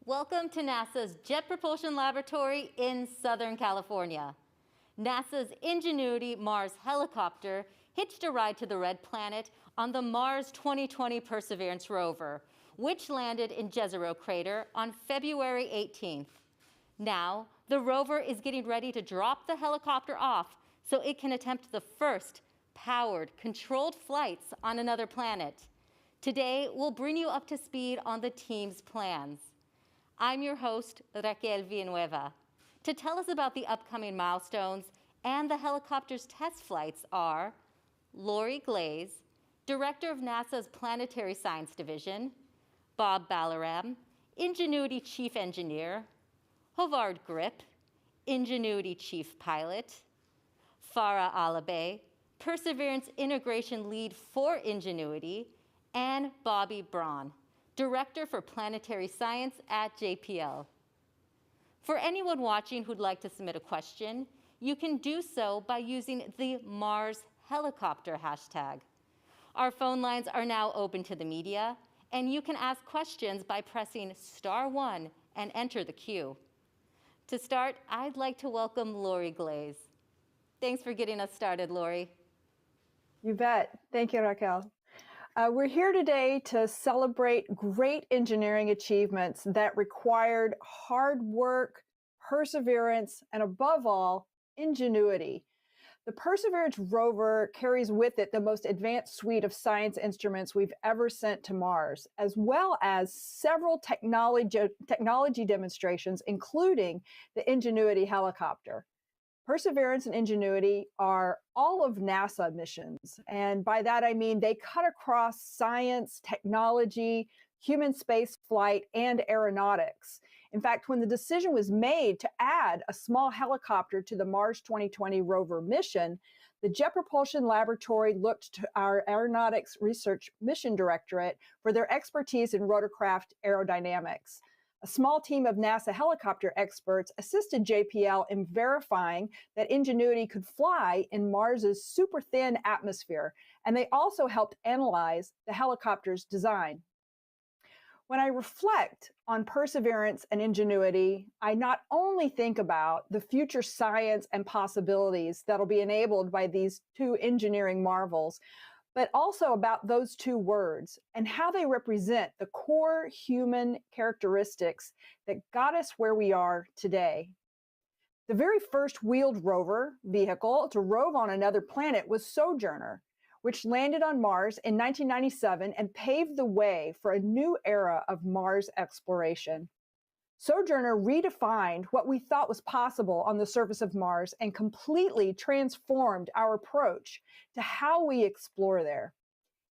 Welcome to NASA's Jet Propulsion Laboratory in Southern California. NASA's Ingenuity Mars helicopter hitched a ride to the Red Planet on the Mars 2020 Perseverance rover, which landed in Jezero Crater on February 18th. Now, the rover is getting ready to drop the helicopter off so it can attempt the first powered, controlled flights on another planet. Today, we'll bring you up to speed on the team's plans. I'm your host, Raquel Villanueva. To tell us about the upcoming milestones and the helicopter's test flights are Lori Glaze, Director of NASA's Planetary Science Division, Bob Balaram, Ingenuity Chief Engineer, Hovard Grip, Ingenuity Chief Pilot, Farah Alabay, Perseverance Integration Lead for Ingenuity, and Bobby Braun, Director for Planetary Science at JPL. For anyone watching who'd like to submit a question, you can do so by using the Mars helicopter hashtag. Our phone lines are now open to the media, and you can ask questions by pressing *1 and enter the queue. To start, I'd like to welcome Lori Glaze. Thanks for getting us started, Lori. You bet. Thank you, Raquel. We're here today to celebrate great engineering achievements that required hard work, perseverance, and above all, ingenuity. The Perseverance rover carries with it the most advanced suite of science instruments we've ever sent to Mars, as well as several technology demonstrations, including the Ingenuity helicopter. Perseverance and Ingenuity are all of NASA missions. And by that, I mean they cut across science, technology, human space flight, and aeronautics. In fact, when the decision was made to add a small helicopter to the Mars 2020 rover mission, the Jet Propulsion Laboratory looked to our Aeronautics Research Mission Directorate for their expertise in rotorcraft aerodynamics. A small team of NASA helicopter experts assisted JPL in verifying that Ingenuity could fly in Mars's super thin atmosphere, and they also helped analyze the helicopter's design. When I reflect on Perseverance and Ingenuity, I not only think about the future science and possibilities that'll be enabled by these two engineering marvels, but also about those two words and how they represent the core human characteristics that got us where we are today. The very first wheeled rover vehicle to rove on another planet was Sojourner, which landed on Mars in 1997 and paved the way for a new era of Mars exploration. Sojourner redefined what we thought was possible on the surface of Mars and completely transformed our approach to how we explore there.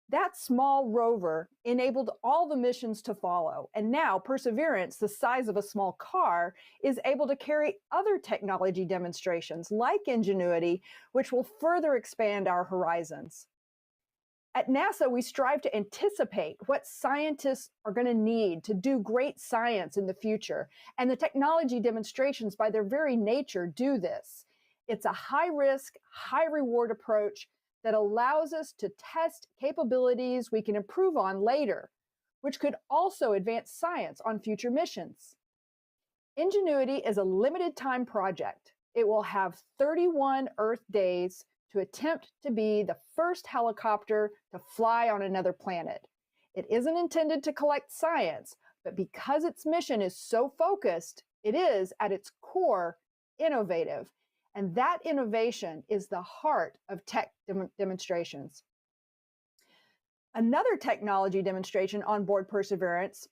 That small rover enabled all the missions to follow, and now Perseverance, the size of a small car, is able to carry other technology demonstrations like Ingenuity, which will further expand our horizons. At NASA, we strive to anticipate what scientists are going to need to do great science in the future, and the technology demonstrations by their very nature do this. It's a high-risk, high-reward approach that allows us to test capabilities we can improve on later, which could also advance science on future missions. Ingenuity is a limited-time project. It will have 31 Earth days to attempt to be the first helicopter to fly on another planet. It isn't intended to collect science, but because its mission is so focused, it is, at its core, innovative. And that innovation is the heart of tech demonstrations. Another technology demonstration on board Perseverance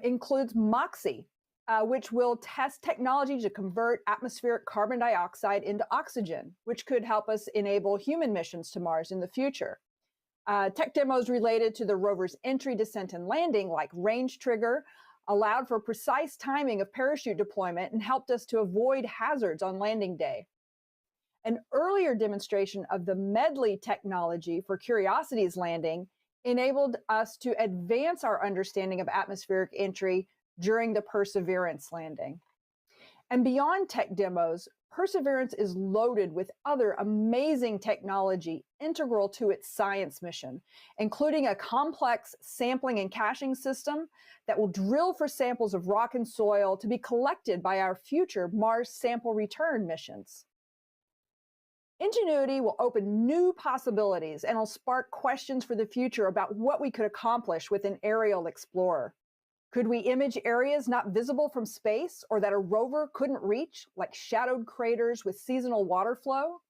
includes MOXIE, which will test technology to convert atmospheric carbon dioxide into oxygen, which could help us enable human missions to Mars in the future. Tech demos related to the rover's entry, descent, and landing, like range trigger, allowed for precise timing of parachute deployment and helped us to avoid hazards on landing day. An earlier demonstration of the Medley technology for Curiosity's landing enabled us to advance our understanding of atmospheric entry during the Perseverance landing. And beyond tech demos, Perseverance is loaded with other amazing technology integral to its science mission, including a complex sampling and caching system that will drill for samples of rock and soil to be collected by our future Mars sample return missions. Ingenuity will open new possibilities and will spark questions for the future about what we could accomplish with an aerial explorer. Could we image areas not visible from space or that a rover couldn't reach, like shadowed craters with seasonal water flow?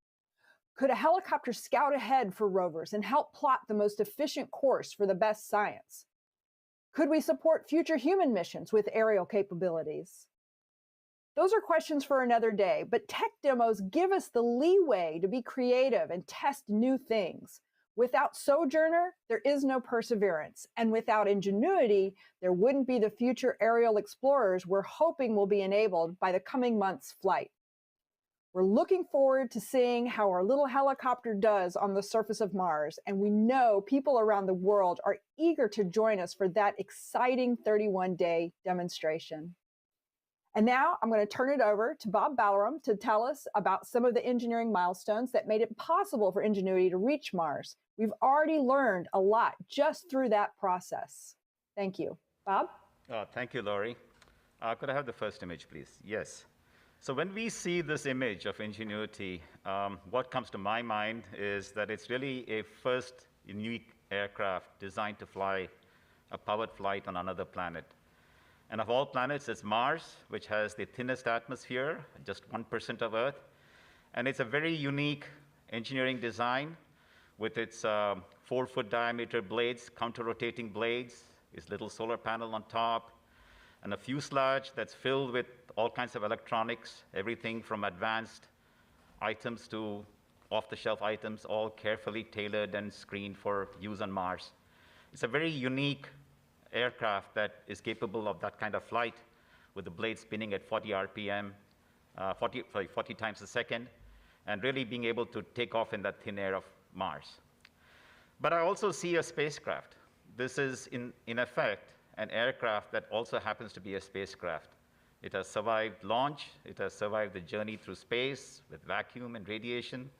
Could a helicopter scout ahead for rovers and help plot the most efficient course for the best science? Could we support future human missions with aerial capabilities? Those are questions for another day, but tech demos give us the leeway to be creative and test new things. Without Sojourner, there is no Perseverance, and without Ingenuity, there wouldn't be the future aerial explorers we're hoping will be enabled by the coming months' flight. We're looking forward to seeing how our little helicopter does on the surface of Mars, and we know people around the world are eager to join us for that exciting 31-day demonstration. And now I'm going to turn it over to Bob Balaram to tell us about some of the engineering milestones that made it possible for Ingenuity to reach Mars. We've already learned a lot just through that process. Thank you. Bob? Thank you, Laurie. Could I have the first image, please? Yes. So when we see this image of Ingenuity, what comes to my mind is that it's really a first unique aircraft designed to fly a powered flight on another planet. And of all planets, it's Mars, which has the thinnest atmosphere, just 1% of Earth. And it's a very unique engineering design with its 4-foot diameter blades, counter-rotating blades, its little solar panel on top, and a fuselage that's filled with all kinds of electronics, everything from advanced items to off-the-shelf items, all carefully tailored and screened for use on Mars. It's a very unique aircraft that is capable of that kind of flight with the blade spinning at 40 RPM, 40 times a second, and really being able to take off in that thin air of Mars. But I also see a spacecraft. This is, in effect, an aircraft that also happens to be a spacecraft. It has survived launch. It has survived the journey through space with vacuum and radiation.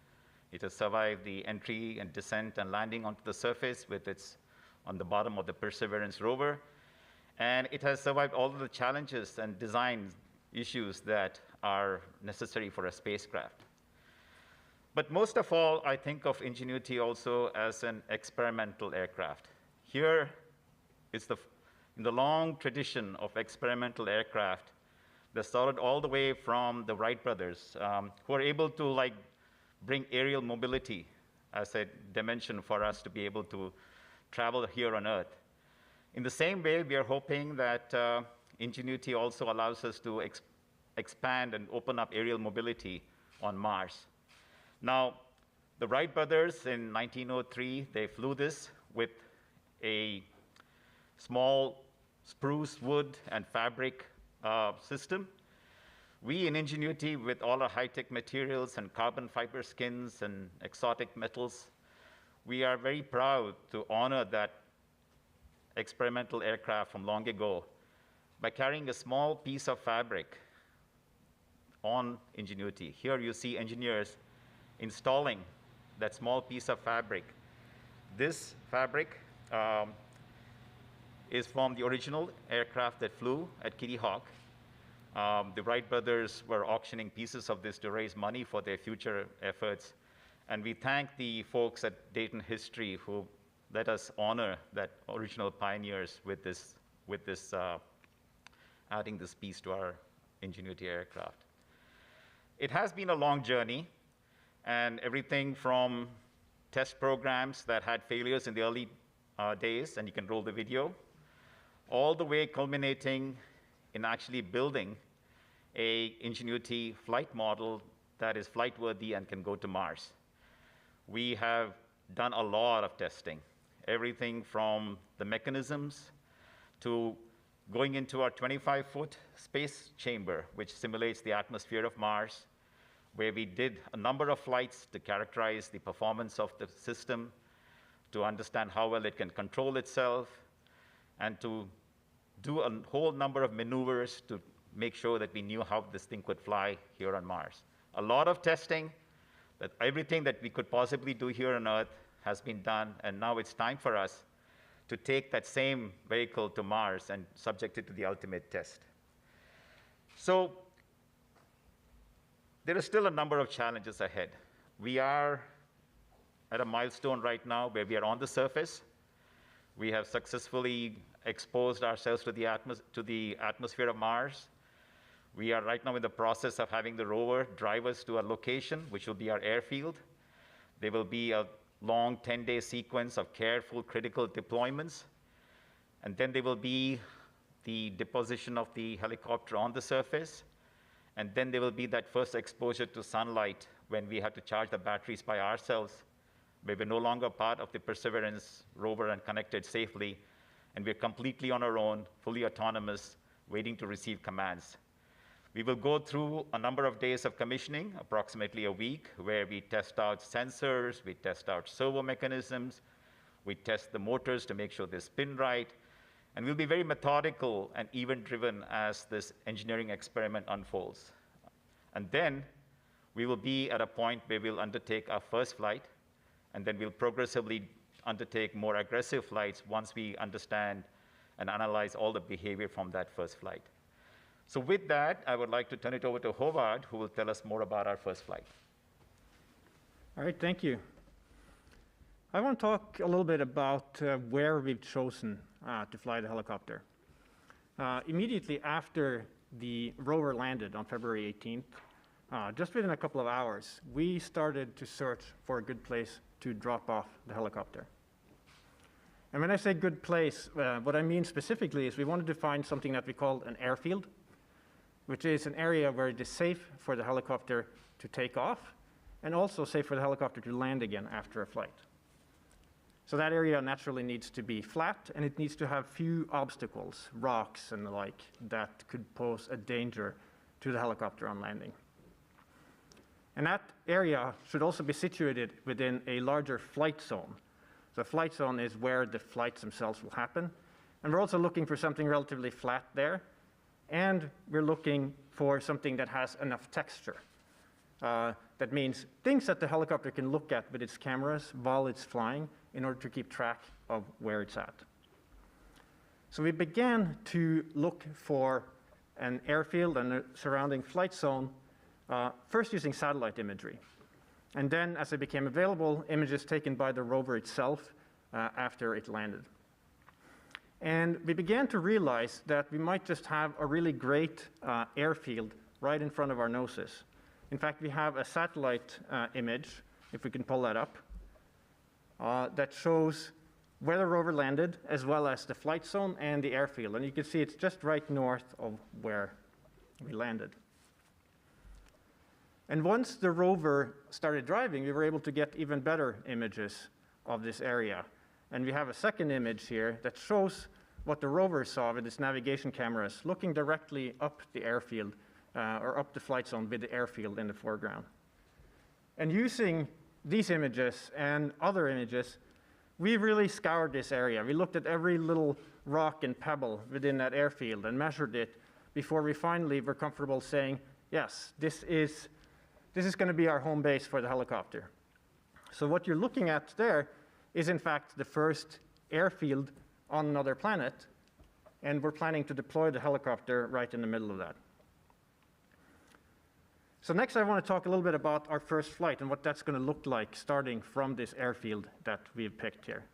It has survived the entry and descent and landing onto the surface with its on the bottom of the Perseverance rover. And it has survived all of the challenges and design issues that are necessary for a spacecraft. But most of all, I think of Ingenuity also as an experimental aircraft. Here is in the long tradition of experimental aircraft that started all the way from the Wright brothers, who are able to bring aerial mobility as a dimension for us to be able to travel here on Earth. In the same way, we are hoping that Ingenuity also allows us to expand and open up aerial mobility on Mars. Now, the Wright brothers in 1903, they flew this with a small spruce wood and fabric system. We in Ingenuity, with all our high-tech materials and carbon fiber skins and exotic metals, we are very proud to honor that experimental aircraft from long ago by carrying a small piece of fabric on Ingenuity. Here you see engineers installing that small piece of fabric. This fabric is from the original aircraft that flew at Kitty Hawk. The Wright brothers were auctioning pieces of this to raise money for their future efforts. And we thank the folks at Dayton History who let us honor that original pioneers with adding this piece to our Ingenuity aircraft. It has been a long journey, and everything from test programs that had failures in the early days, and you can roll the video, all the way culminating in actually building a Ingenuity flight model that is flight-worthy and can go to Mars. We have done a lot of testing, everything from the mechanisms to going into our 25-foot space chamber, which simulates the atmosphere of Mars, where we did a number of flights to characterize the performance of the system, to understand how well it can control itself, and to do a whole number of maneuvers to make sure that we knew how this thing could fly here on Mars. a lot of testing, that everything that we could possibly do here on Earth has been done, and now it's time for us to take that same vehicle to Mars and subject it to the ultimate test. So there are still a number of challenges ahead. We are at a milestone right now where we are on the surface. We have successfully exposed ourselves to the atmosphere of Mars. We are right now in the process of having the rover drive us to a location, which will be our airfield. There will be a long 10-day sequence of careful, critical deployments. And then there will be the deposition of the helicopter on the surface. And then there will be that first exposure to sunlight when we have to charge the batteries by ourselves, where we're no longer part of the Perseverance rover and connected safely, and we're completely on our own, fully autonomous, waiting to receive commands. We will go through a number of days of commissioning, approximately a week, where we test out sensors, we test out servo mechanisms, we test the motors to make sure they spin right, and we'll be very methodical and event-driven as this engineering experiment unfolds. And then we will be at a point where we'll undertake our first flight, and then we'll progressively undertake more aggressive flights once we understand and analyze all the behavior from that first flight. So with that, I would like to turn it over to Håvard, who will tell us more about our first flight. All right, thank you. I want to talk a little bit about where we've chosen to fly the helicopter. Immediately after the rover landed on February 18th, just within a couple of hours, we started to search for a good place to drop off the helicopter. And when I say good place, what I mean specifically is we wanted to find something that we called an airfield, which is an area where it is safe for the helicopter to take off and also safe for the helicopter to land again after a flight. So that area naturally needs to be flat, and it needs to have few obstacles, rocks and the like, that could pose a danger to the helicopter on landing. And that area should also be situated within a larger flight zone. So a flight zone is where the flights themselves will happen. And we're also looking for something relatively flat there. And we're looking for something that has enough texture. That means things that the helicopter can look at with its cameras while it's flying in order to keep track of where it's at. So we began to look for an airfield and a surrounding flight zone, first using satellite imagery. And then, as it became available, images taken by the rover itself after it landed. And we began to realize that we might just have a really great airfield right in front of our noses. In fact, we have a satellite image, if we can pull that up, that shows where the rover landed, as well as the flight zone and the airfield. And you can see it's just right north of where we landed. And once the rover started driving, we were able to get even better images of this area. And we have a second image here that shows what the rover saw with its navigation cameras, looking directly up the airfield, or up the flight zone with the airfield in the foreground. And using these images and other images, we really scoured this area. We looked at every little rock and pebble within that airfield and measured it before we finally were comfortable saying, yes, this is going to be our home base for the helicopter. So what you're looking at there is in fact the first airfield on another planet, and we're planning to deploy the helicopter right in the middle of that. So next I want to talk a little bit about our first flight and what that's going to look like starting from this airfield that we've picked here.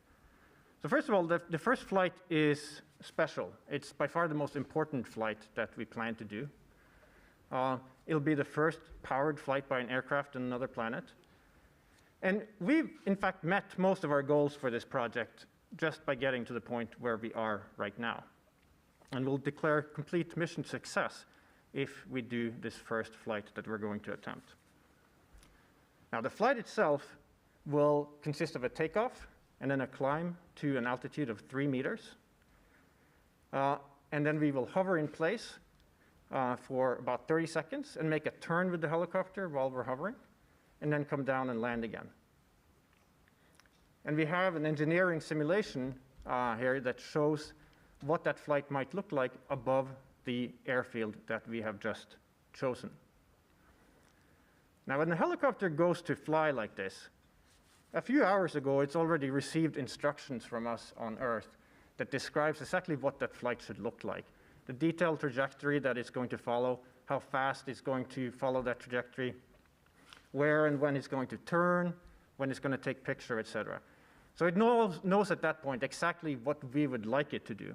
So first of all, the first flight is special. It's by far the most important flight that we plan to do. It'll be the first powered flight by an aircraft on another planet. And we've, in fact, met most of our goals for this project just by getting to the point where we are right now. And we'll declare complete mission success if we do this first flight that we're going to attempt. Now, the flight itself will consist of a takeoff and then a climb to an altitude of 3 meters. And then we will hover in place for about 30 seconds and make a turn with the helicopter while we're hovering, and then come down and land again. And we have an engineering simulation here that shows what that flight might look like above the airfield that we have just chosen. Now, when the helicopter goes to fly like this, a few hours ago, it's already received instructions from us on Earth that describes exactly what that flight should look like. The detailed trajectory that it's going to follow, how fast it's going to follow that trajectory, where and when it's going to turn, when it's going to take picture, etc. So it knows at that point exactly what we would like it to do.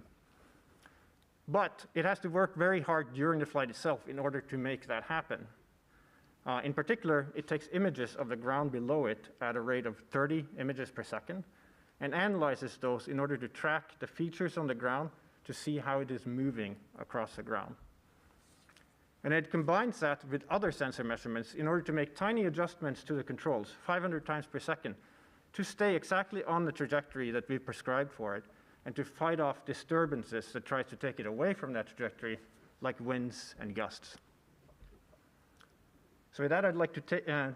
But it has to work very hard during the flight itself in order to make that happen. In particular, it takes images of the ground below it at a rate of 30 images per second and analyzes those in order to track the features on the ground to see how it is moving across the ground. And it combines that with other sensor measurements in order to make tiny adjustments to the controls, 500 times per second, to stay exactly on the trajectory that we've prescribed for it, and to fight off disturbances that tries to take it away from that trajectory, like winds and gusts. So with that, I'd like to turn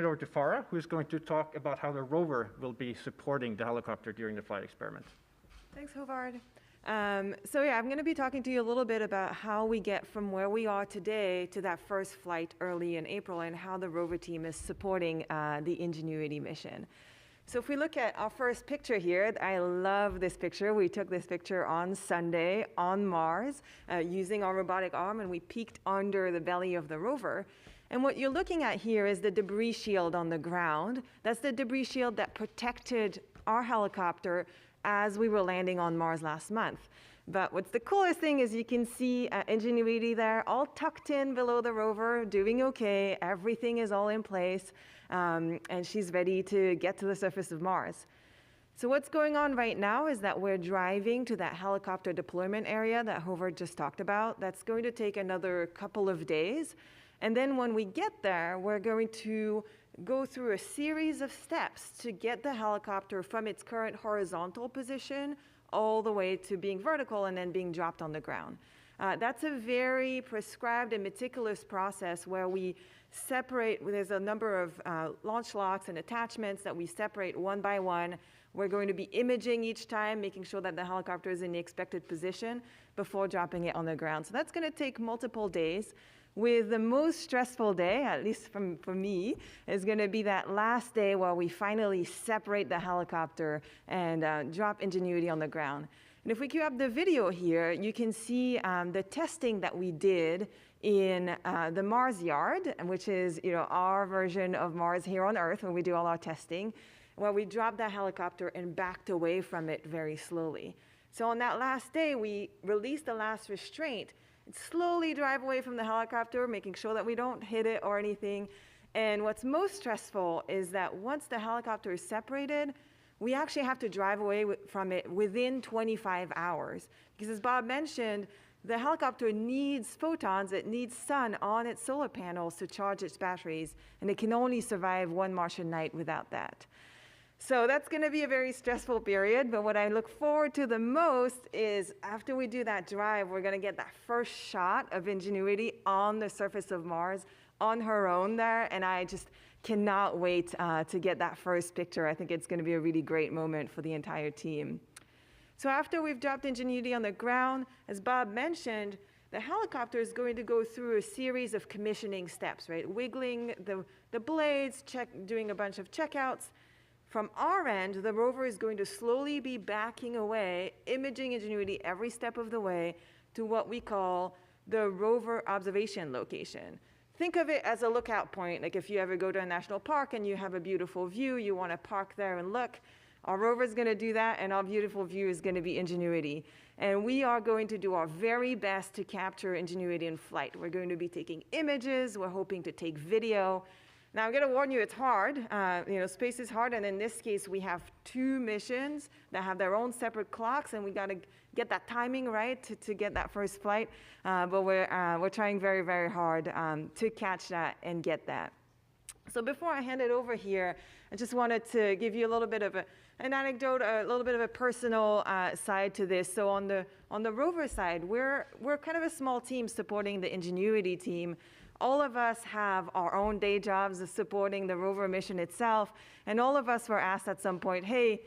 it over to Farah, who's going to talk about how the rover will be supporting the helicopter during the flight experiment. Thanks, Håvard. I'm going to be talking to you a little bit about how we get from where we are today to that first flight early in April and how the rover team is supporting the Ingenuity mission. So if we look at our first picture here, I love this picture. We took this picture on Sunday on Mars using our robotic arm, and we peeked under the belly of the rover. And what you're looking at here is the debris shield on the ground. That's the debris shield that protected our helicopter as we were landing on Mars last month. But what's the coolest thing is you can see Ingenuity there, all tucked in below the rover, doing okay. Everything is all in place, and she's ready to get to the surface of Mars. So what's going on right now is that we're driving to that helicopter deployment area that Håvard just talked about. That's going to take another couple of days. And then when we get there, we're going to go through a series of steps to get the helicopter from its current horizontal position all the way to being vertical and then being dropped on the ground. That's a very prescribed and meticulous process where we separate, there's a number of launch locks and attachments that we separate one by one. We're going to be imaging each time, making sure that the helicopter is in the expected position before dropping it on the ground. So that's going to take multiple days. With the most stressful day, at least for me, is going to be that last day where we finally separate the helicopter and drop Ingenuity on the ground. And if we queue up the video here, you can see the testing that we did in the Mars Yard, which is our version of Mars here on Earth when we do all our testing, where we dropped that helicopter and backed away from it very slowly. So on that last day, we released the last restraint, slowly drive away from the helicopter, making sure that we don't hit it or anything. And what's most stressful is that once the helicopter is separated, we actually have to drive away from it within 25 hours. Because as Bob mentioned, the helicopter needs photons, it needs sun on its solar panels to charge its batteries, and it can only survive one Martian night without that. So that's going to be a very stressful period, but what I look forward to the most is after we do that drive, we're going to get that first shot of Ingenuity on the surface of Mars on her own there, and I just cannot wait to get that first picture. I think it's going to be a really great moment for the entire team. So after we've dropped Ingenuity on the ground, as Bob mentioned, the helicopter is going to go through a series of commissioning steps, right? Wiggling the blades, doing a bunch of checkouts. From our end, the rover is going to slowly be backing away, imaging Ingenuity every step of the way to what we call the rover observation location. Think of it as a lookout point. Like if you ever go to a national park and you have a beautiful view, you want to park there and look. Our rover is going to do that, and our beautiful view is going to be Ingenuity. And we are going to do our very best to capture Ingenuity in flight. We're going to be taking images. We're hoping to take video. Now, I'm going to warn you, it's hard. Space is hard, and in this case, we have two missions that have their own separate clocks, and we got to get that timing right to get that first flight. But we're trying very, very hard to catch that and get that. So before I hand it over here, I just wanted to give you a little bit of an anecdote, a little bit of a personal side to this. So on the rover side, we're kind of a small team supporting the Ingenuity team. All of us have our own day jobs of supporting the rover mission itself, and all of us were asked at some point, hey,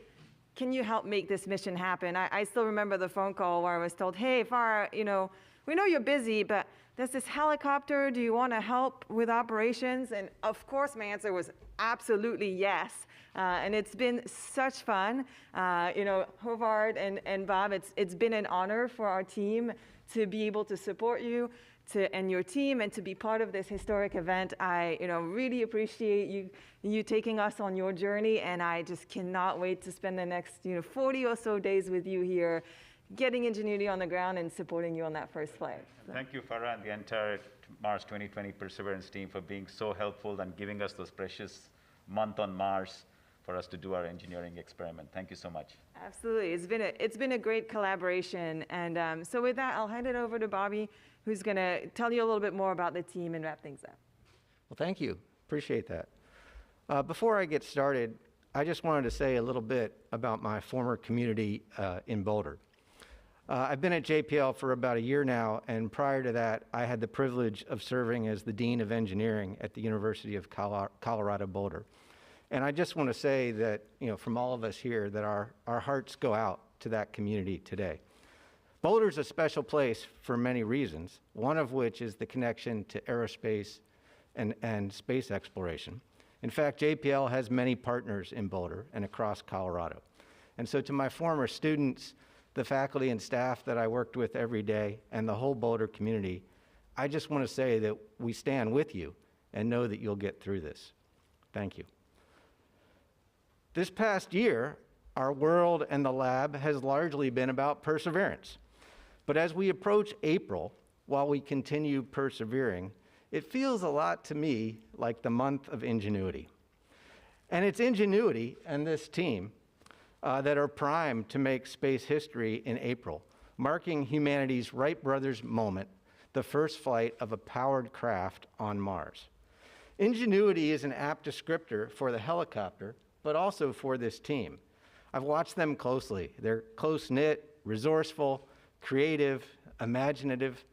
can you help make this mission happen? I still remember the phone call where I was told, hey, Farah, we know you're busy, but there's this helicopter. Do you want to help with operations? And of course, my answer was absolutely yes. And it's been such fun. Hovard and Bob, it's been an honor for our team to be able to support you and your team and to be part of this historic event. I really appreciate you taking us on your journey, and I just cannot wait to spend the next 40 or so days with you here, getting Ingenuity on the ground and supporting you on that first flight. Thank you, Farah, and the entire Mars 2020 Perseverance team for being so helpful and giving us those precious month on Mars for us to do our engineering experiment. Thank you so much. Absolutely. It's been a great collaboration. And so with that, I'll hand it over to Bobby, who's going to tell you a little bit more about the team and wrap things up. Well, thank you. Appreciate that. Before I get started, I just wanted to say a little bit about my former community in Boulder. I've been at JPL for about a year now, and prior to that, I had the privilege of serving as the Dean of Engineering at the University of Colorado Boulder. And I just want to say that, from all of us here, that our hearts go out to that community today. Boulder's a special place for many reasons, one of which is the connection to aerospace and space exploration. In fact, JPL has many partners in Boulder and across Colorado. And so to my former students, the faculty and staff that I worked with every day, and the whole Boulder community, I just want to say that we stand with you and know that you'll get through this. Thank you. This past year, our world and the lab has largely been about perseverance. But as we approach April, while we continue persevering, it feels a lot to me like the month of Ingenuity. And it's Ingenuity and this team that are primed to make space history in April, marking humanity's Wright brothers moment, the first flight of a powered craft on Mars. Ingenuity is an apt descriptor for the helicopter, but also for this team. I've watched them closely. They're close-knit, resourceful, creative, imaginative,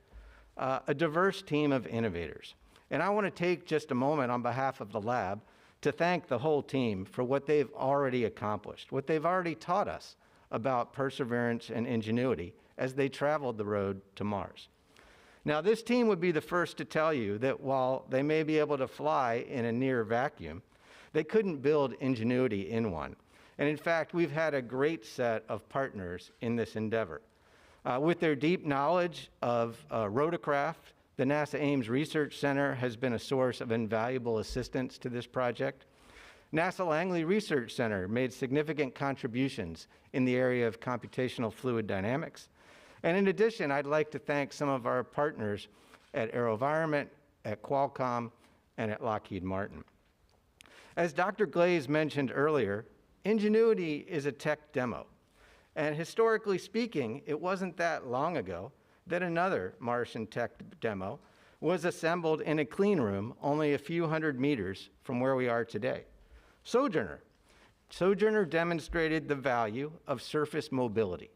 a diverse team of innovators. And I want to take just a moment on behalf of the lab to thank the whole team for what they've already accomplished, what they've already taught us about perseverance and ingenuity as they traveled the road to Mars. Now, this team would be the first to tell you that while they may be able to fly in a near vacuum, they couldn't build Ingenuity in one. And in fact, we've had a great set of partners in this endeavor. With their deep knowledge of rotorcraft, the NASA Ames Research Center has been a source of invaluable assistance to this project. NASA Langley Research Center made significant contributions in the area of computational fluid dynamics. And in addition, I'd like to thank some of our partners at AeroVironment, at Qualcomm, and at Lockheed Martin. As Dr. Glaze mentioned earlier, Ingenuity is a tech demo. And historically speaking, it wasn't that long ago that another Martian tech demo was assembled in a clean room only a few hundred meters from where we are today. Sojourner. Sojourner demonstrated the value of surface mobility.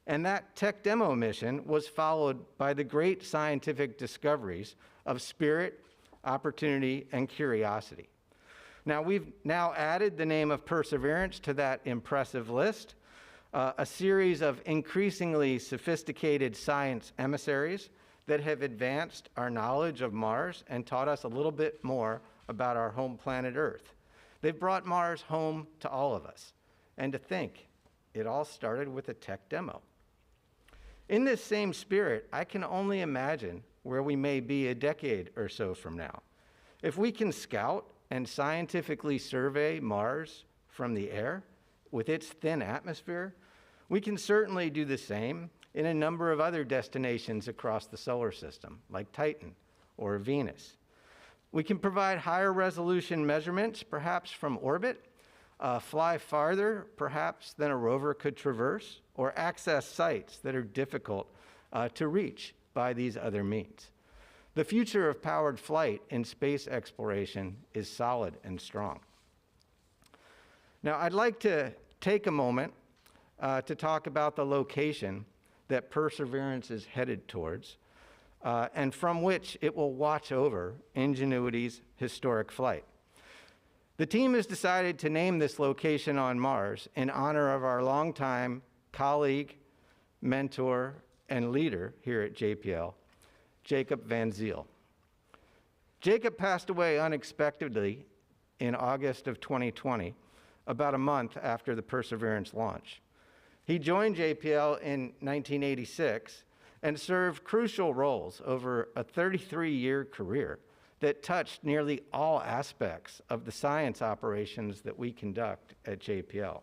And that tech demo mission was followed by the great scientific discoveries of Spirit, Opportunity, and Curiosity. Now, we've now added the name of Perseverance to that impressive list, a series of increasingly sophisticated science emissaries that have advanced our knowledge of Mars and taught us a little bit more about our home planet Earth. They've brought Mars home to all of us. And to think, it all started with a tech demo. In this same spirit, I can only imagine where we may be a decade or so from now. If we can scout and scientifically survey Mars from the air with its thin atmosphere, we can certainly do the same in a number of other destinations across the solar system, like Titan or Venus. We can provide higher resolution measurements, perhaps from orbit, fly farther, perhaps, than a rover could traverse, or access sites that are difficult to reach by these other means. The future of powered flight in space exploration is solid and strong. Now, I'd like to take a moment to talk about the location that Perseverance is headed towards, and from which it will watch over Ingenuity's historic flight. The team has decided to name this location on Mars in honor of our longtime colleague, mentor, and leader here at JPL, Jacob Van Ziel. Jacob passed away unexpectedly in August of 2020, about a month after the Perseverance launch. He joined JPL in 1986 and served crucial roles over a 33-year career that touched nearly all aspects of the science operations that we conduct at JPL.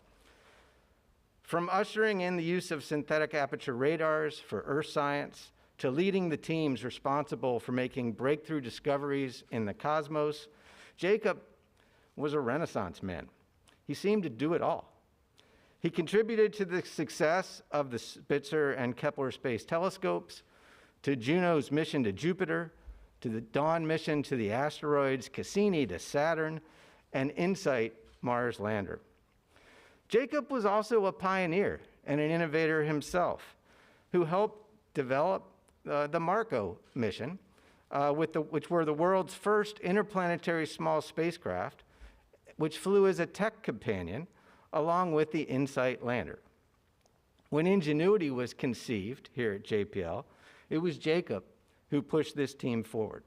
From ushering in the use of synthetic aperture radars for Earth science, to leading the teams responsible for making breakthrough discoveries in the cosmos, Jacob was a Renaissance man. He seemed to do it all. He contributed to the success of the Spitzer and Kepler space telescopes, to Juno's mission to Jupiter, to the Dawn mission to the asteroids, Cassini to Saturn, and InSight Mars lander. Jacob was also a pioneer and an innovator himself, who helped develop the Marco mission, which were the world's first interplanetary small spacecraft, which flew as a tech companion along with the InSight lander. When Ingenuity was conceived here at JPL, it was Jacob who pushed this team forward.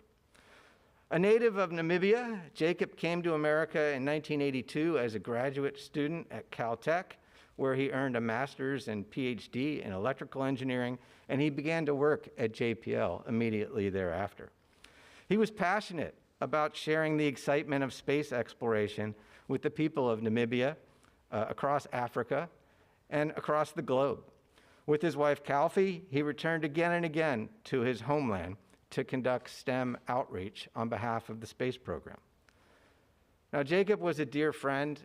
A native of Namibia, Jacob came to America in 1982 as a graduate student at Caltech, where he earned a master's and PhD in electrical engineering, and he began to work at JPL immediately thereafter. He was passionate about sharing the excitement of space exploration with the people of Namibia, across Africa, and across the globe. With his wife, Calfee, he returned again and again to his homeland to conduct STEM outreach on behalf of the space program. Now, Jacob was a dear friend,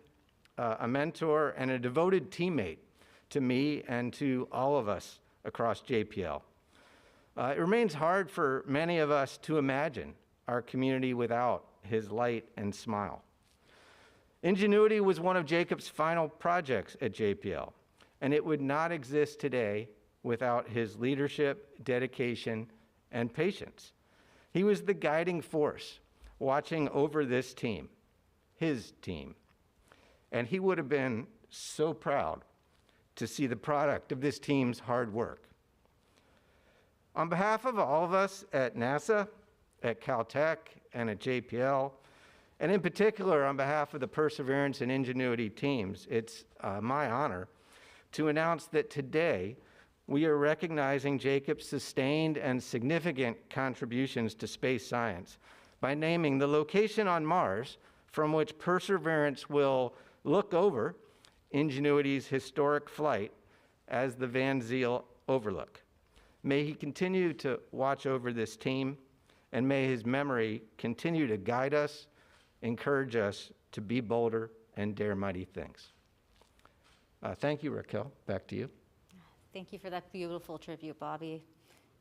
a mentor, and a devoted teammate to me and to all of us across JPL. It remains hard for many of us to imagine our community without his light and smile. Ingenuity was one of Jacob's final projects at JPL, and it would not exist today without his leadership, dedication, and patience. He was the guiding force watching over this team, his team, and he would have been so proud to see the product of this team's hard work. On behalf of all of us at NASA, at Caltech, and at JPL, and in particular on behalf of the Perseverance and Ingenuity teams, it's my honor to announce that today we are recognizing Jacob's sustained and significant contributions to space science by naming the location on Mars from which Perseverance will look over Ingenuity's historic flight as the Van Ziel Overlook. May he continue to watch over this team, and may his memory continue to guide us, encourage us to be bolder and dare mighty things. Thank you, Raquel. Back to you. Thank you for that beautiful tribute, Bobby.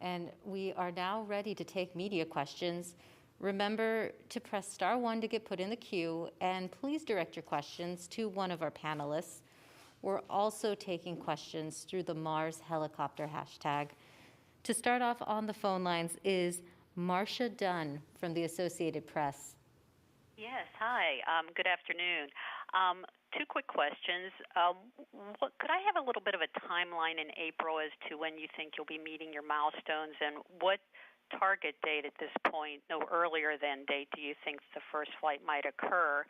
And we are now ready to take media questions. Remember to press *1 to get put in the queue, and please direct your questions to one of our panelists. We're also taking questions through the Mars Helicopter hashtag. To start off on the phone lines is Marcia Dunn from the Associated Press. Yes, hi. Good afternoon. Two quick questions. Could I have a little bit of a timeline in April as to when you think you'll be meeting your milestones, and what target date at this point, no earlier than date, do you think the first flight might occur?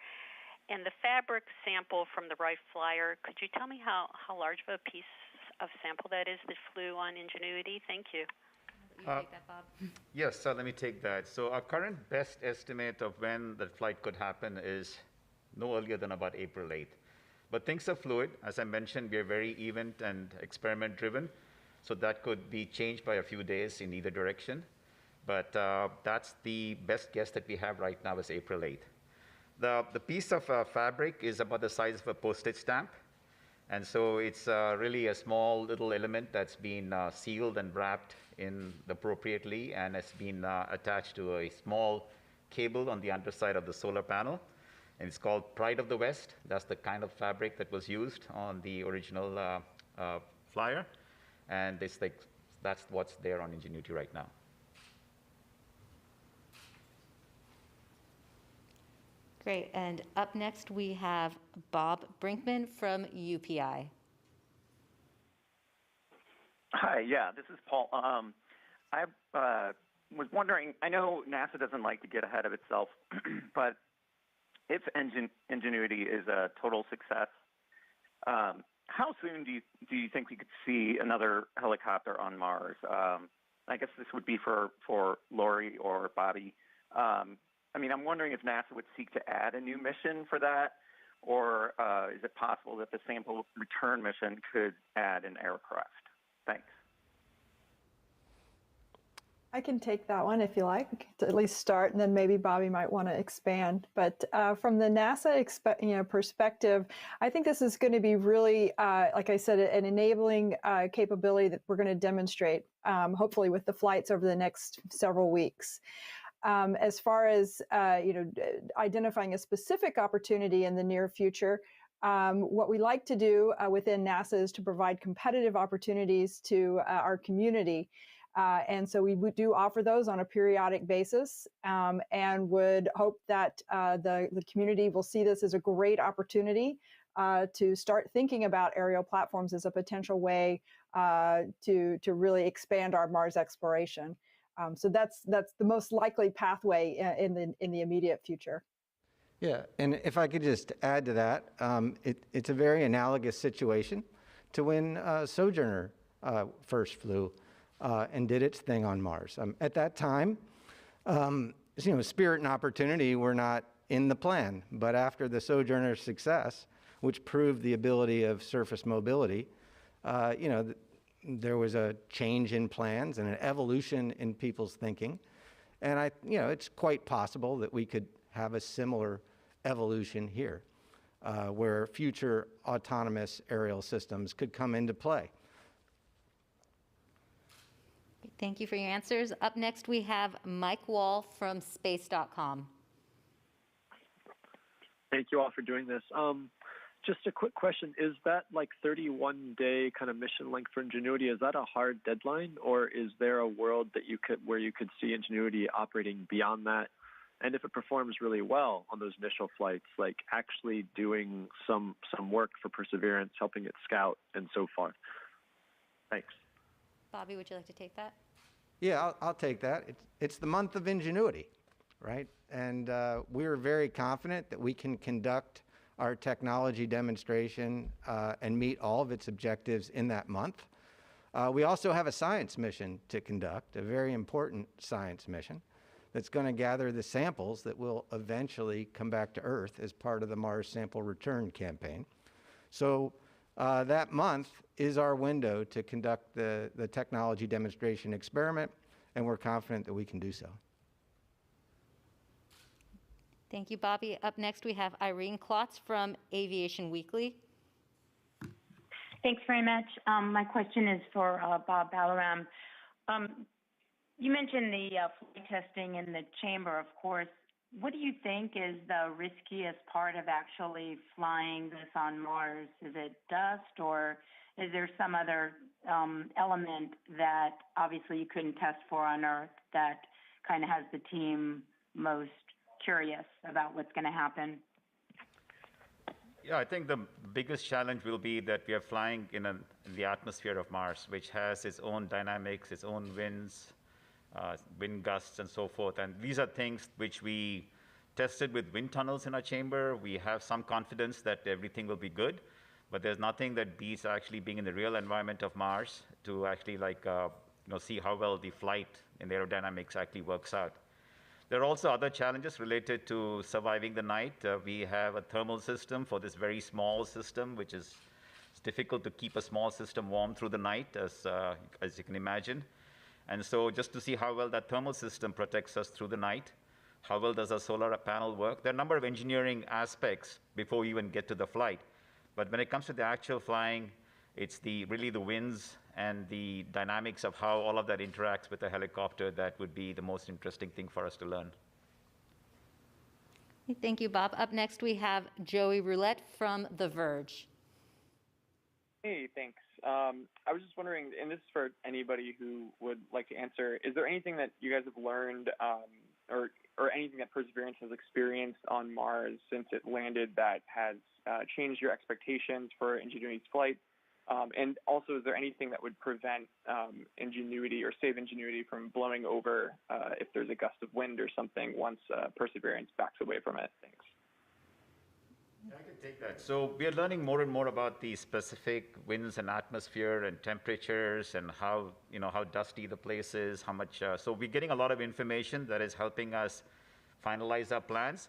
And the fabric sample from the Wright Flyer, could you tell me how large of a piece of sample that is that flew on Ingenuity? Thank you. You take that, Bob? Yes, so let me take that. So our current best estimate of when that flight could happen is no earlier than about April 8th. But things are fluid. As I mentioned, we are very event and experiment driven, so that could be changed by a few days in either direction. But that's the best guess that we have right now is April 8th. The piece of fabric is about the size of a postage stamp. And so it's really a small little element that's been sealed and wrapped in appropriately, and it's been attached to a small cable on the underside of the solar panel. And it's called Pride of the West. That's the kind of fabric that was used on the original flyer. And it's like, that's what's there on Ingenuity right now. Great. And up next, we have Bob Brinkman from UPI. Hi, yeah, this is Paul. I was wondering, I know NASA doesn't like to get ahead of itself, but if Ingenuity is a total success, how soon do you think we could see another helicopter on Mars? I guess this would be for Lori or Bobby. I mean, I'm wondering if NASA would seek to add a new mission for that, or is it possible that the sample return mission could add an aircraft? Thanks. I can take that one if you like, to at least start, and then maybe Bobby might want to expand. But from the NASA perspective, I think this is going to be really, like I said, an enabling capability that we're going to demonstrate, hopefully with the flights over the next several weeks. As far as identifying a specific opportunity in the near future, what we like to do within NASA is to provide competitive opportunities to our community. And so we do offer those on a periodic basis, and would hope that the community will see this as a great opportunity to start thinking about aerial platforms as a potential way to really expand our Mars exploration. So that's the most likely pathway in the immediate future. Yeah, and if I could just add to that, it's a very analogous situation to when Sojourner first flew and did its thing on Mars. At that time, Spirit and Opportunity were not in the plan, but after the Sojourner success, which proved the ability of surface mobility, there was a change in plans and an evolution in people's thinking. And it's quite possible that we could have a similar evolution here, where future autonomous aerial systems could come into play. Thank you for your answers. Up next, we have Mike Wall from space.com. Thank you all for doing this. Just a quick question. Is that like 31-day kind of mission length for Ingenuity? Is that a hard deadline, or is there a world that where you could see Ingenuity operating beyond that? And if it performs really well on those initial flights, like actually doing some work for Perseverance, helping it scout and so forth? Thanks. Bobby, would you like to take that? Yeah, I'll take that. It's the month of Ingenuity, right? And we're very confident that we can conduct our technology demonstration and meet all of its objectives in that month. We also have a science mission to conduct, a very important science mission that's going to gather the samples that will eventually come back to Earth as part of the Mars Sample Return campaign. So that month is our window to conduct the technology demonstration experiment, and we're confident that we can do so. Thank you, Bobby. Up next, we have Irene Klotz from Aviation Weekly. Thanks very much. My question is for Bob Balaram. You mentioned the flight testing in the chamber, of course. What do you think is the riskiest part of actually flying this on Mars? Is it dust, or is there some other element that obviously you couldn't test for on Earth that kind of has the team most curious about what's going to happen? Yeah, I think the biggest challenge will be that we are flying in the atmosphere of Mars, which has its own dynamics, its own winds, wind gusts, and so forth. And these are things which we tested with wind tunnels in our chamber. We have some confidence that everything will be good, but there's nothing that beats actually being in the real environment of Mars to actually see how well the flight and the aerodynamics actually works out. There are also other challenges related to surviving the night. We have a thermal system for this very small system, which is difficult to keep a small system warm through the night, as you can imagine. And so just to see how well that thermal system protects us through the night, how well does our solar panel work? There are a number of engineering aspects before we even get to the flight. But when it comes to the actual flying, it's really the winds and the dynamics of how all of that interacts with the helicopter that would be the most interesting thing for us to learn. Thank you, Bob. Up next, we have Joey Roulette from The Verge. Hey, thanks. I was just wondering, and this is for anybody who would like to answer, is there anything that you guys have learned or anything that Perseverance has experienced on Mars since it landed that has changed your expectations for Ingenuity's flight? And also, is there anything that would prevent Ingenuity or save Ingenuity from blowing over if there's a gust of wind or something once Perseverance backs away from it? Thanks. I can take that. So we are learning more and more about the specific winds and atmosphere and temperatures and how, how dusty the place is, how much. So we're getting a lot of information that is helping us finalize our plans.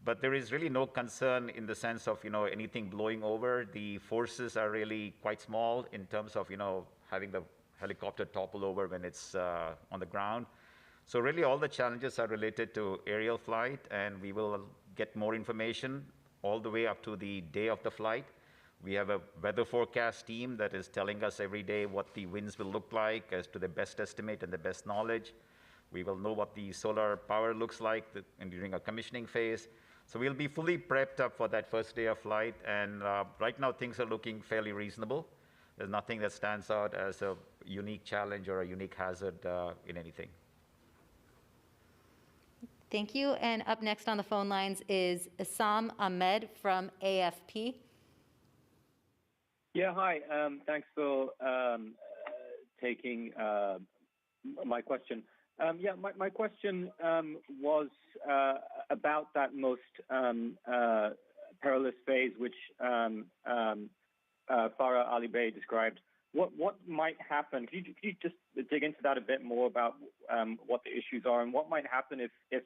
But there is really no concern in the sense of, anything blowing over. The forces are really quite small in terms of, having the helicopter topple over when it's on the ground. So really all the challenges are related to aerial flight, and we will get more information all the way up to the day of the flight. We have a weather forecast team that is telling us every day what the winds will look like as to the best estimate and the best knowledge. We will know what the solar power looks like during a commissioning phase. So we'll be fully prepped up for that first day of flight, and right now things are looking fairly reasonable. There's nothing that stands out as a unique challenge or a unique hazard in anything. Thank you. And up next on the phone lines is Issam Ahmed from AFP. Yeah, hi. Thanks for taking my question. My question was about that most perilous phase, which Farah Ali Bey described. What might happen? Could you just dig into that a bit more about what the issues are and what might happen if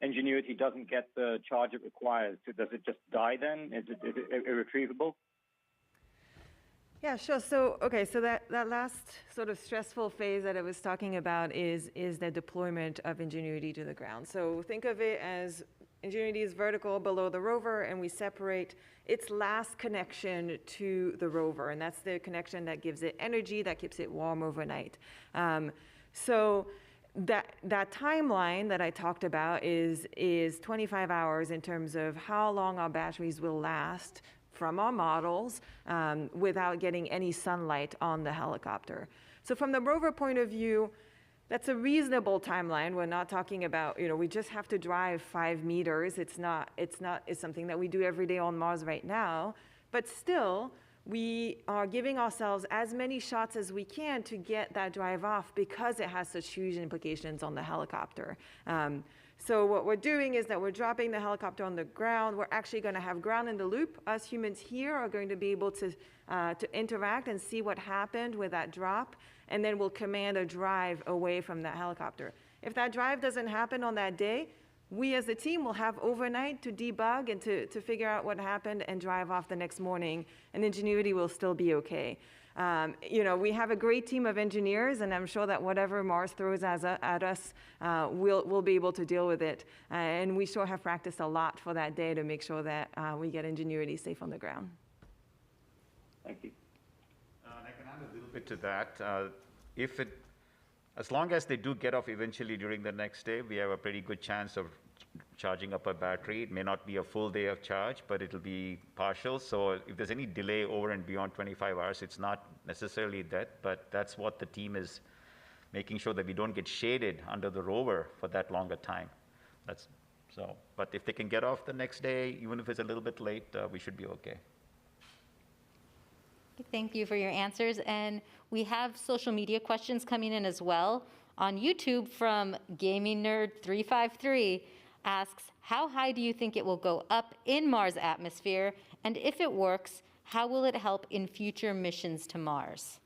Ingenuity doesn't get the charge it requires? Does it just die then? Is it irretrievable? Yeah, sure. So that last sort of stressful phase that I was talking about is the deployment of Ingenuity to the ground. So think of it as Ingenuity is vertical below the rover, and we separate its last connection to the rover, and that's the connection that gives it energy, that keeps it warm overnight. So that timeline that I talked about is 25 hours in terms of how long our batteries will last from our models without getting any sunlight on the helicopter. So from the rover point of view, that's a reasonable timeline. We're not talking about, we just have to drive 5 meters. It's something that we do every day on Mars right now. But still, we are giving ourselves as many shots as we can to get that drive off because it has such huge implications on the helicopter. So what we're doing is that we're dropping the helicopter on the ground. We're actually going to have ground in the loop. Us humans here are going to be able to interact and see what happened with that drop, and then we'll command a drive away from that helicopter. If that drive doesn't happen on that day, we as a team will have overnight to debug and to figure out what happened and drive off the next morning, and Ingenuity will still be okay. We have a great team of engineers, and I'm sure that whatever Mars throws at us, we'll be able to deal with it. And we sure have practiced a lot for that day to make sure that we get Ingenuity safe on the ground. Thank you. And I can add a little bit to that. As long as they do get off eventually during the next day, we have a pretty good chance of charging up a battery. It may not be a full day of charge, but it'll be partial. So if there's any delay over and beyond 25 hours, it's not necessarily that, but that's what the team is making sure that we don't get shaded under the rover for that longer time. But if they can get off the next day, even if it's a little bit late, we should be okay. Thank you for your answers. And we have social media questions coming in as well. On YouTube from Gaming Nerd 353 asks, how high do you think it will go up in Mars' atmosphere? And if it works, how will it help in future missions to Mars?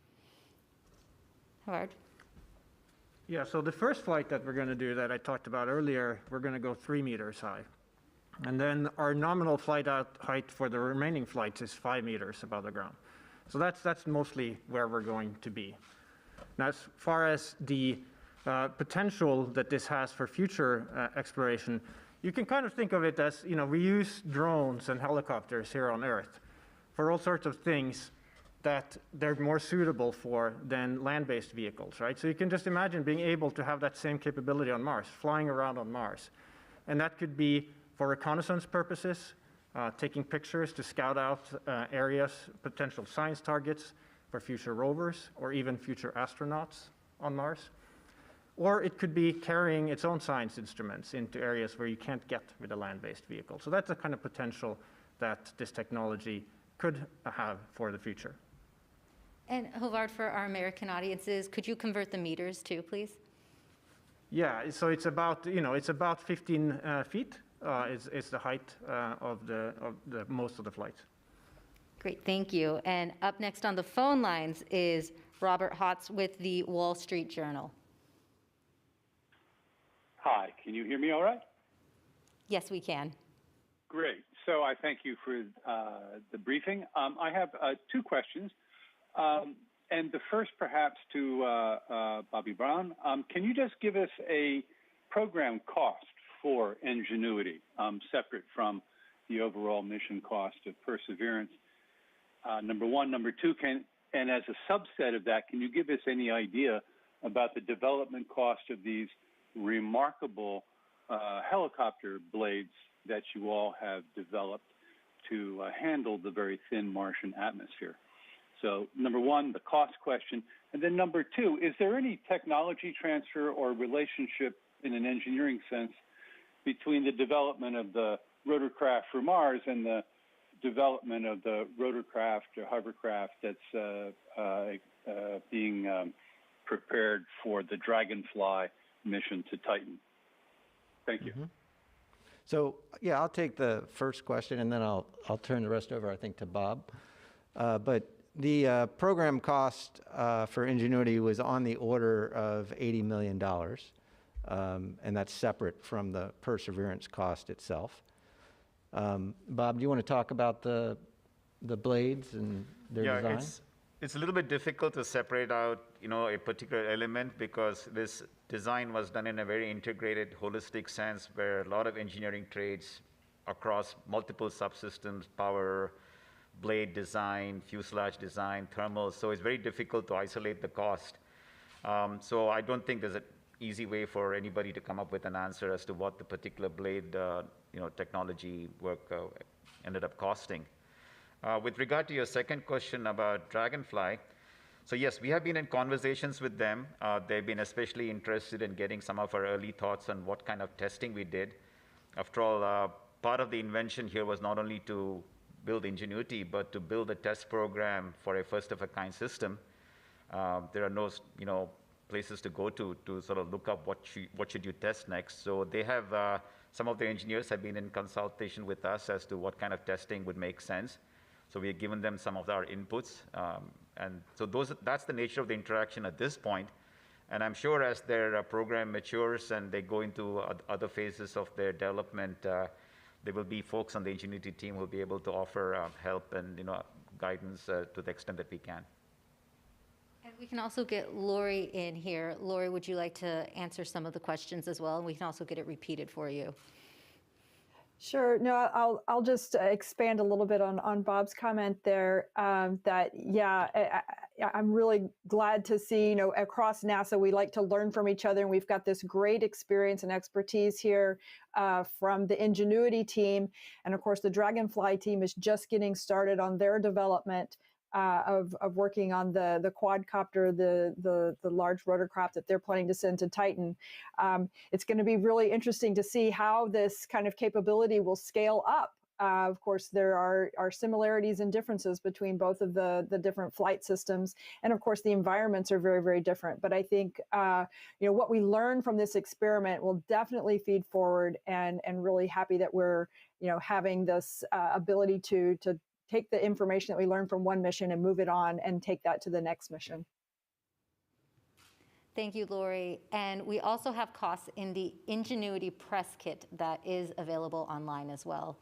Howard? Yeah, so the first flight that we're going to do that I talked about earlier, we're going to go 3 meters high. And then our nominal flight height for the remaining flights is 5 meters above the ground. So that's mostly where we're going to be. Now, as far as the potential that this has for future exploration, you can kind of think of it as, we use drones and helicopters here on Earth for all sorts of things that they're more suitable for than land-based vehicles, right? So you can just imagine being able to have that same capability on Mars, flying around on Mars. And that could be for reconnaissance purposes, taking pictures to scout out areas, potential science targets for future rovers or even future astronauts on Mars. Or it could be carrying its own science instruments into areas where you can't get with a land-based vehicle. So that's the kind of potential that this technology could have for the future. And Hovard, for our American audiences, could you convert the meters too, please? Yeah, so it's about, it's about 15 feet. It's the height of the most of the flights. Great, thank you. And up next on the phone lines is Robert Hotz with the Wall Street Journal. Hi, can you hear me all right? Yes, we can. Great. So I thank you for the briefing. I have two questions. And the first perhaps to Bobby Brown. Can you just give us a program cost for Ingenuity, separate from the overall mission cost of Perseverance? Number one. Number two, and as a subset of that, can you give us any idea about the development cost of these remarkable helicopter blades that you all have developed to handle the very thin Martian atmosphere? So number one, the cost question. And then number two, is there any technology transfer or relationship in an engineering sense between the development of the rotorcraft for Mars and the development of the rotorcraft or hovercraft that's being prepared for the Dragonfly mission to Titan? Thank you. Mm-hmm. So yeah, I'll take the first question, and then I'll turn the rest over, I think, to Bob. But the program cost for Ingenuity was on the order of $80 million, and that's separate from the Perseverance cost itself. Bob, do you want to talk about the blades and their design? It's a little bit difficult to separate out, a particular element, because this design was done in a very integrated, holistic sense, where a lot of engineering trades across multiple subsystems, power, blade design, fuselage design, thermals. So it's very difficult to isolate the cost. So I don't think there's an easy way for anybody to come up with an answer as to what the particular blade, technology work ended up costing. With regard to your second question about Dragonfly, so yes, we have been in conversations with them. They've been especially interested in getting some of our early thoughts on what kind of testing we did. After all, part of the invention here was not only to build Ingenuity, but to build a test program for a first-of-a-kind system. There are no, places to go to sort of look up what should you test next. So they have, some of the engineers have been in consultation with us as to what kind of testing would make sense. So we have given them some of our inputs. And so that's the nature of the interaction at this point. And I'm sure as their program matures and they go into other phases of their development, there will be folks on the Ingenuity team who will be able to offer help and guidance to the extent that we can. And we can also get Lori in here. Lori, would you like to answer some of the questions as well? And we can also get it repeated for you. Sure. No, I'll just expand a little bit on Bob's comment there. That I'm really glad to see, across NASA, we like to learn from each other, and we've got this great experience and expertise here from the Ingenuity team, and of course the Dragonfly team is just getting started on their development of working on the quadcopter, the large rotorcraft that they're planning to send to Titan. It's going to be really interesting to see how this kind of capability will scale up. Of course, there are similarities and differences between both of the different flight systems, and of course the environments are very, very different. But I think what we learn from this experiment will definitely feed forward, and really happy that we're having this ability to take the information that we learned from one mission and move it on and take that to the next mission. Thank you, Lori. And we also have costs in the Ingenuity press kit that is available online as well.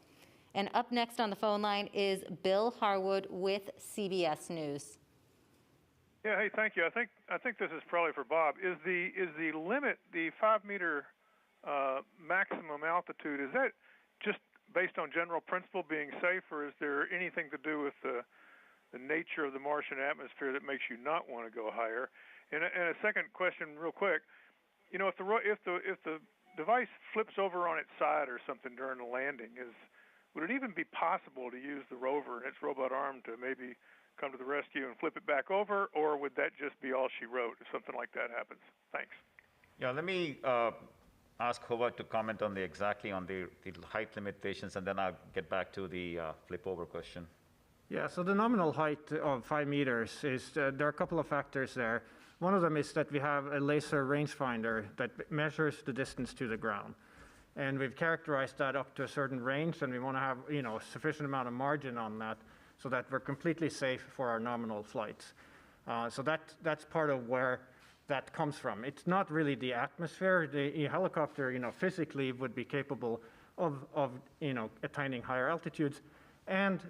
And up next on the phone line is Bill Harwood with CBS News. Yeah, hey, thank you. I think this is probably for Bob. Is the limit, the 5-meter maximum altitude, is that just based on general principle being safe, or is there anything to do with the nature of the Martian atmosphere that makes you not want to go higher? And a second question, real quick, if the device flips over on its side or something during the landing, would it even be possible to use the rover and its robot arm to maybe come to the rescue and flip it back over, or would that just be all she wrote if something like that happens? Thanks. Yeah, let me ask Howard to comment on exactly on the height limitations, and then I'll get back to the flip over question. Yeah, so the nominal height of 5 meters is, there are a couple of factors there. One of them is that we have a laser rangefinder that measures the distance to the ground. And we've characterized that up to a certain range, and we want to have, a sufficient amount of margin on that so that we're completely safe for our nominal flights. So that's part of where that comes from. It's not really the atmosphere. The helicopter, physically would be capable of attaining higher altitudes, and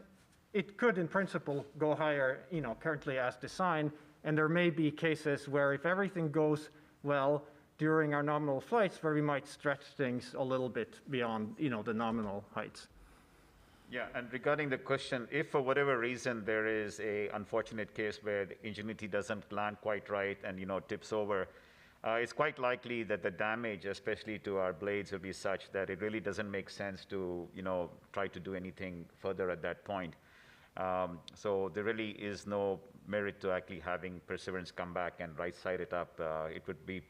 it could, in principle, go higher, currently as designed. And there may be cases where, if everything goes well during our nominal flights, where we might stretch things a little bit beyond, the nominal heights. Yeah, and regarding the question, if for whatever reason there is a unfortunate case where the Ingenuity doesn't land quite right and tips over, it's quite likely that the damage, especially to our blades, will be such that it really doesn't make sense to try to do anything further at that point. So there really is no merit to actually having Perseverance come back and right-side it up. It would be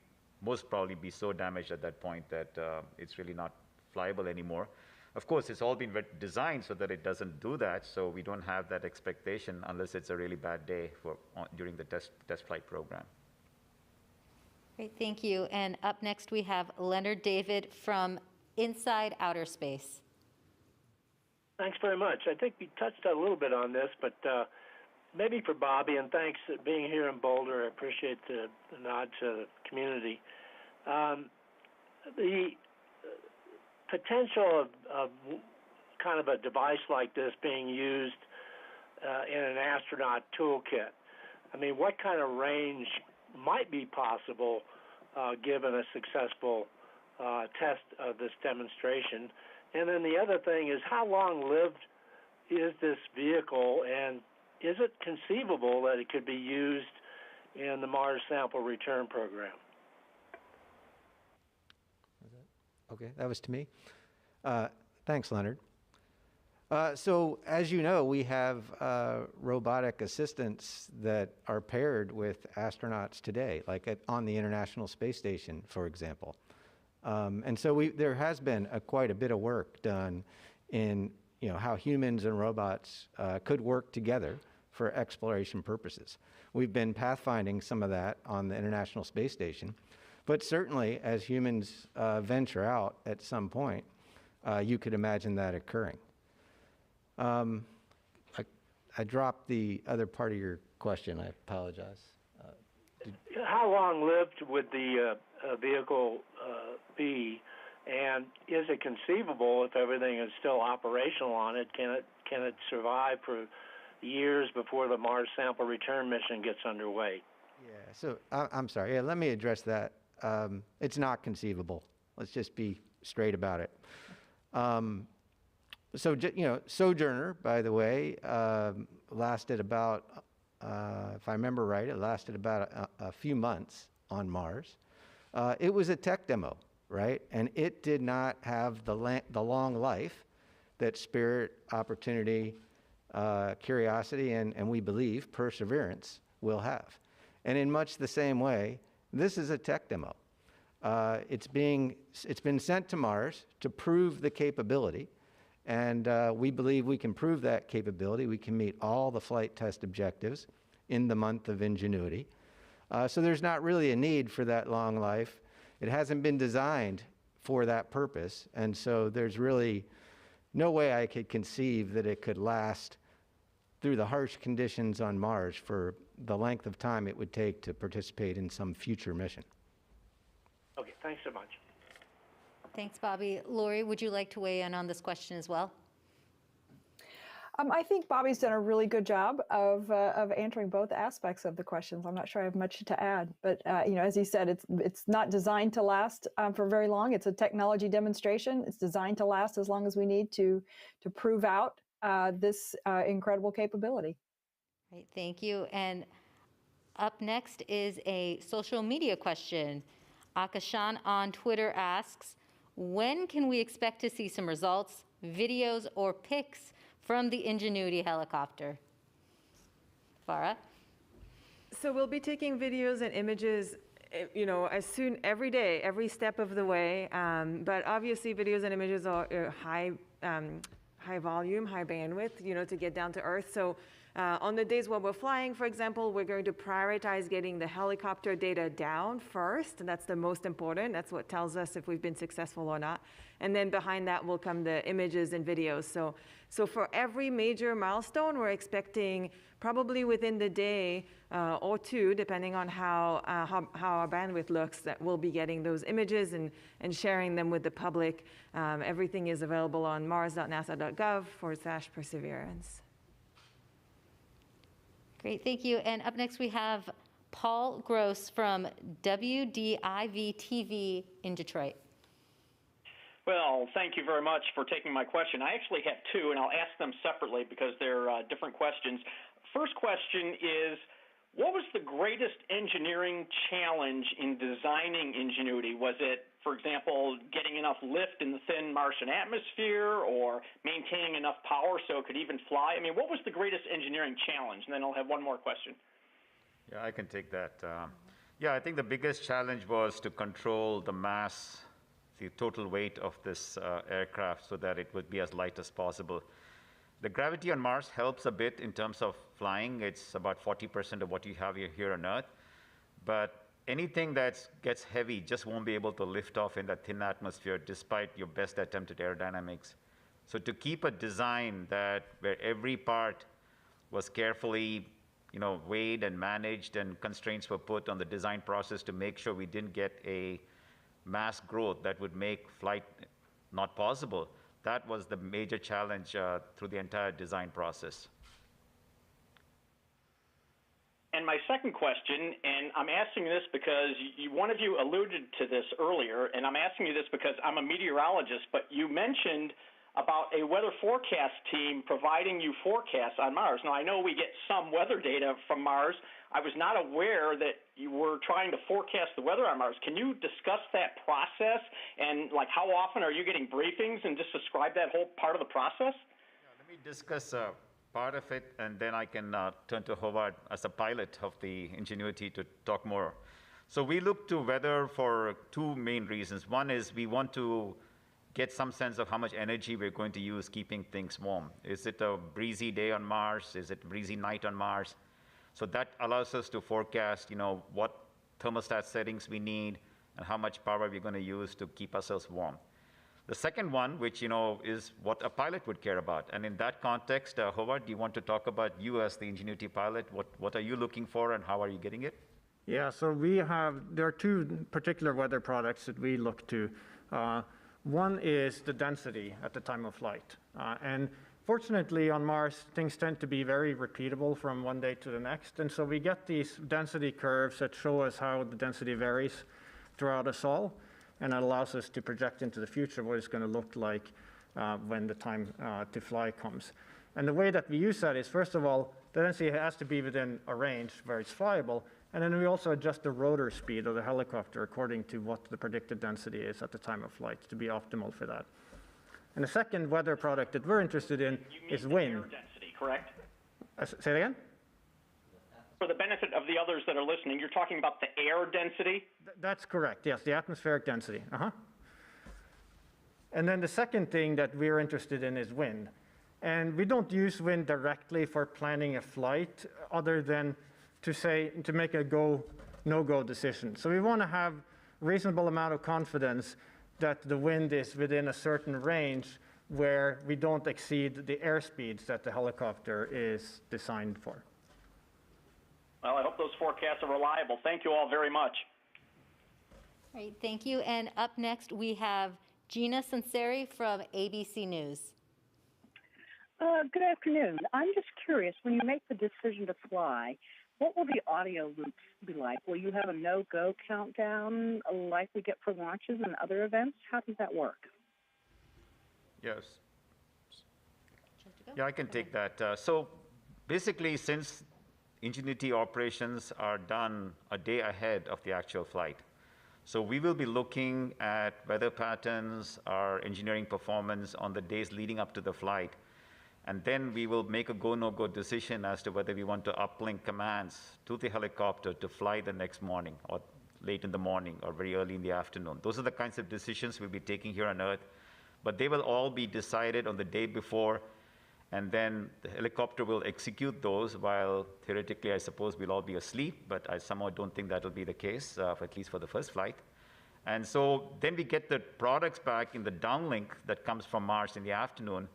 most probably be so damaged at that point that it's really not flyable anymore. Of course, it's all been designed so that it doesn't do that, so we don't have that expectation unless it's a really bad day during the test flight program. Great, thank you. And up next, we have Leonard David from Inside Outer Space. Thanks very much. I think we touched a little bit on this, but maybe for Bobby, and thanks for being here in Boulder. I appreciate the nod to the community. The potential of kind of a device like this being used in an astronaut toolkit. I mean, what kind of range might be possible given a successful test of this demonstration? And then the other thing is, how long-lived is this vehicle, and is it conceivable that it could be used in the Mars Sample Return Program? Okay, that was to me. Thanks, Leonard. So as you know, we have robotic assistants that are paired with astronauts today, like on the International Space Station, for example. And so there has been quite a bit of work done in how humans and robots could work together for exploration purposes. We've been pathfinding some of that on the International Space Station, but certainly as humans venture out at some point, you could imagine that occurring. I dropped the other part of your question. I apologize. How long-lived would the vehicle be, and is it conceivable, if everything is still operational on it, can it survive for years before the Mars Sample Return mission gets underway? Yeah. So I'm sorry. Yeah, let me address that. It's not conceivable. Let's just be straight about it. So, Sojourner, by the way, lasted about, if I remember right, it lasted about a few months on Mars. It was a tech demo, right? And it did not have the long life that Spirit, Opportunity, Curiosity, and we believe Perseverance will have. And in much the same way, this is a tech demo. It's been sent to Mars to prove the capability, and we believe we can prove that capability. We can meet all the flight test objectives in the month of Ingenuity. So there's not really a need for that long life. It hasn't been designed for that purpose, and so there's really no way I could conceive that it could last through the harsh conditions on Mars for the length of time it would take to participate in some future mission. Okay, thanks so much. Thanks, Bobby. Lori, would you like to weigh in on this question as well? I think Bobby's done a really good job of answering both aspects of the questions. I'm not sure I have much to add, but as he said, it's not designed to last for very long. It's a technology demonstration. It's designed to last as long as we need to prove out this incredible capability. Great, thank you. And up next is a social media question. Akashan on Twitter asks, when can we expect to see some results, videos, or pics from the Ingenuity helicopter? Farah? So we'll be taking videos and images, every day, every step of the way. But obviously, videos and images are high high volume, high bandwidth, to get down to Earth. So on the days when we're flying, for example, we're going to prioritize getting the helicopter data down first. And that's the most important. That's what tells us if we've been successful or not. And then behind that will come the images and videos. So for every major milestone, we're expecting probably within the day or two, depending on how our bandwidth looks, that we'll be getting those images and sharing them with the public. Everything is available on mars.nasa.gov/perseverance. Great, thank you. And up next we have Paul Gross from WDIV-TV in Detroit. Well, thank you very much for taking my question. I actually have two, and I'll ask them separately because they're different questions. First question is, what was the greatest engineering challenge in designing Ingenuity? Was it, for example, getting enough lift in the thin Martian atmosphere or maintaining enough power so it could even fly? I mean, what was the greatest engineering challenge? And then I'll have one more question. Yeah, I can take that. Yeah, I think the biggest challenge was to control the mass, the total weight of this aircraft so that it would be as light as possible. The gravity on Mars helps a bit in terms of flying. It's about 40% of what you have here on Earth. But anything that gets heavy just won't be able to lift off in that thin atmosphere despite your best attempt at aerodynamics. So to keep a design where every part was carefully weighed and managed and constraints were put on the design process to make sure we didn't get a mass growth that would make flight not possible. That was the major challenge through the entire design process. And my second question, and I'm asking this because one of you alluded to this earlier, and I'm asking you this because I'm a meteorologist, but you mentioned about a weather forecast team providing you forecasts on Mars. Now, I know we get some weather data from Mars. I was not aware that you were trying to forecast the weather on Mars. Can you discuss that process and how often are you getting briefings and just describe that whole part of the process? Yeah, let me discuss part of it, and then I can turn to Howard as a pilot of the Ingenuity to talk more. So we look to weather for two main reasons. One is we want to get some sense of how much energy we're going to use keeping things warm. Is it a breezy day on Mars? Is it a breezy night on Mars? So that allows us to forecast, what thermostat settings we need and how much power we're going to use to keep ourselves warm. The second one, which, is what a pilot would care about. And in that context, Howard, do you want to talk about you as the Ingenuity pilot? What are you looking for and how are you getting it? Yeah, so there are two particular weather products that we look to. One is the density at the time of flight. And fortunately, on Mars, things tend to be very repeatable from one day to the next. And so we get these density curves that show us how the density varies throughout us all. And it allows us to project into the future what it's going to look like when the time to fly comes. And the way that we use that is, first of all, the density has to be within a range where it's flyable. And then we also adjust the rotor speed of the helicopter according to what the predicted density is at the time of flight to be optimal for that. And the second weather product that we're interested in is wind. Air density, correct? Say it again? For the benefit of the others that are listening, you're talking about the air density? That's correct, yes, the atmospheric density. And then the second thing that we're interested in is wind. And we don't use wind directly for planning a flight other than to make a go, no-go decision. So we want to have reasonable amount of confidence that the wind is within a certain range where we don't exceed the airspeeds that the helicopter is designed for. Well, I hope those forecasts are reliable. Thank you all very much. All right, thank you. And up next, we have Gina Sunseri from ABC News. Good afternoon. I'm just curious, when you make the decision to fly, what will the audio loops be like? Will you have a no-go countdown like we get for launches and other events? How does that work? Yes. Yeah, I can take that. So basically, since Ingenuity operations are done a day ahead of the actual flight, so we will be looking at weather patterns, our engineering performance on the days leading up to the flight. And then we will make a go, no-go decision as to whether we want to uplink commands to the helicopter to fly the next morning or late in the morning or very early in the afternoon. Those are the kinds of decisions we'll be taking here on Earth But they will all be decided on the day before, and then the helicopter will execute those while theoretically, I suppose, we'll all be asleep, but I somehow don't think that'll be the case, at least for the first flight. And so then we get the products back in the downlink that comes from Mars in the afternoon,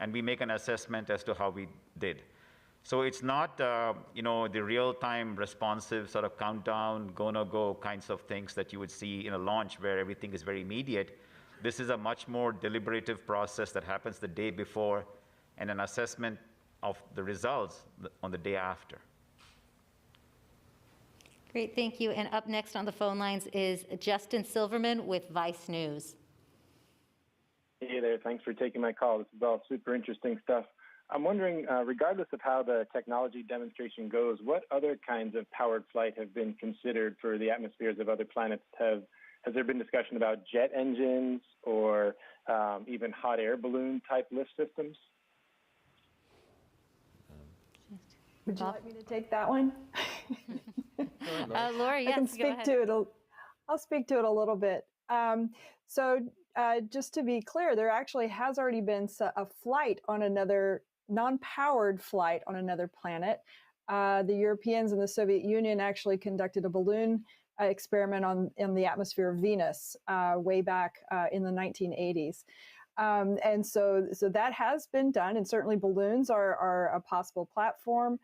and we make an assessment as to how we did. So it's not, the real-time responsive sort of countdown, go, no go kinds of things that you would see in a launch where everything is very immediate. This is a much more deliberative process that happens the day before and an assessment of the results on the day after. Great, thank you. And up next on the phone lines is Justin Silverman with Vice News. Hey there, thanks for taking my call. This is all super interesting stuff. I'm wondering, regardless of how the technology demonstration goes, what other kinds of powered flight have been considered for the atmospheres of other planets? Has there been discussion about jet engines or even hot air balloon type lift systems? Would you like me to take that one? Laura, yes, I can go speak ahead. to it. I'll speak to it a little bit. Just to be clear, there actually has already been a flight on another non-powered flight on another planet. The Europeans and the Soviet Union actually conducted a balloon experiment in the atmosphere of Venus way back in the 1980s. And so that has been done, and certainly balloons are a possible platform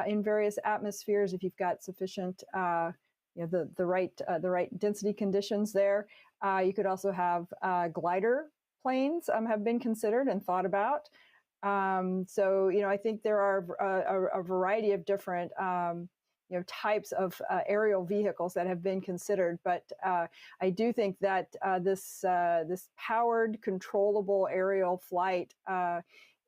in various atmospheres if you've got sufficient, the right density conditions there. You could also have glider planes have been considered and thought about. I think there are a variety of different types of aerial vehicles that have been considered, but I do think that this powered, controllable aerial flight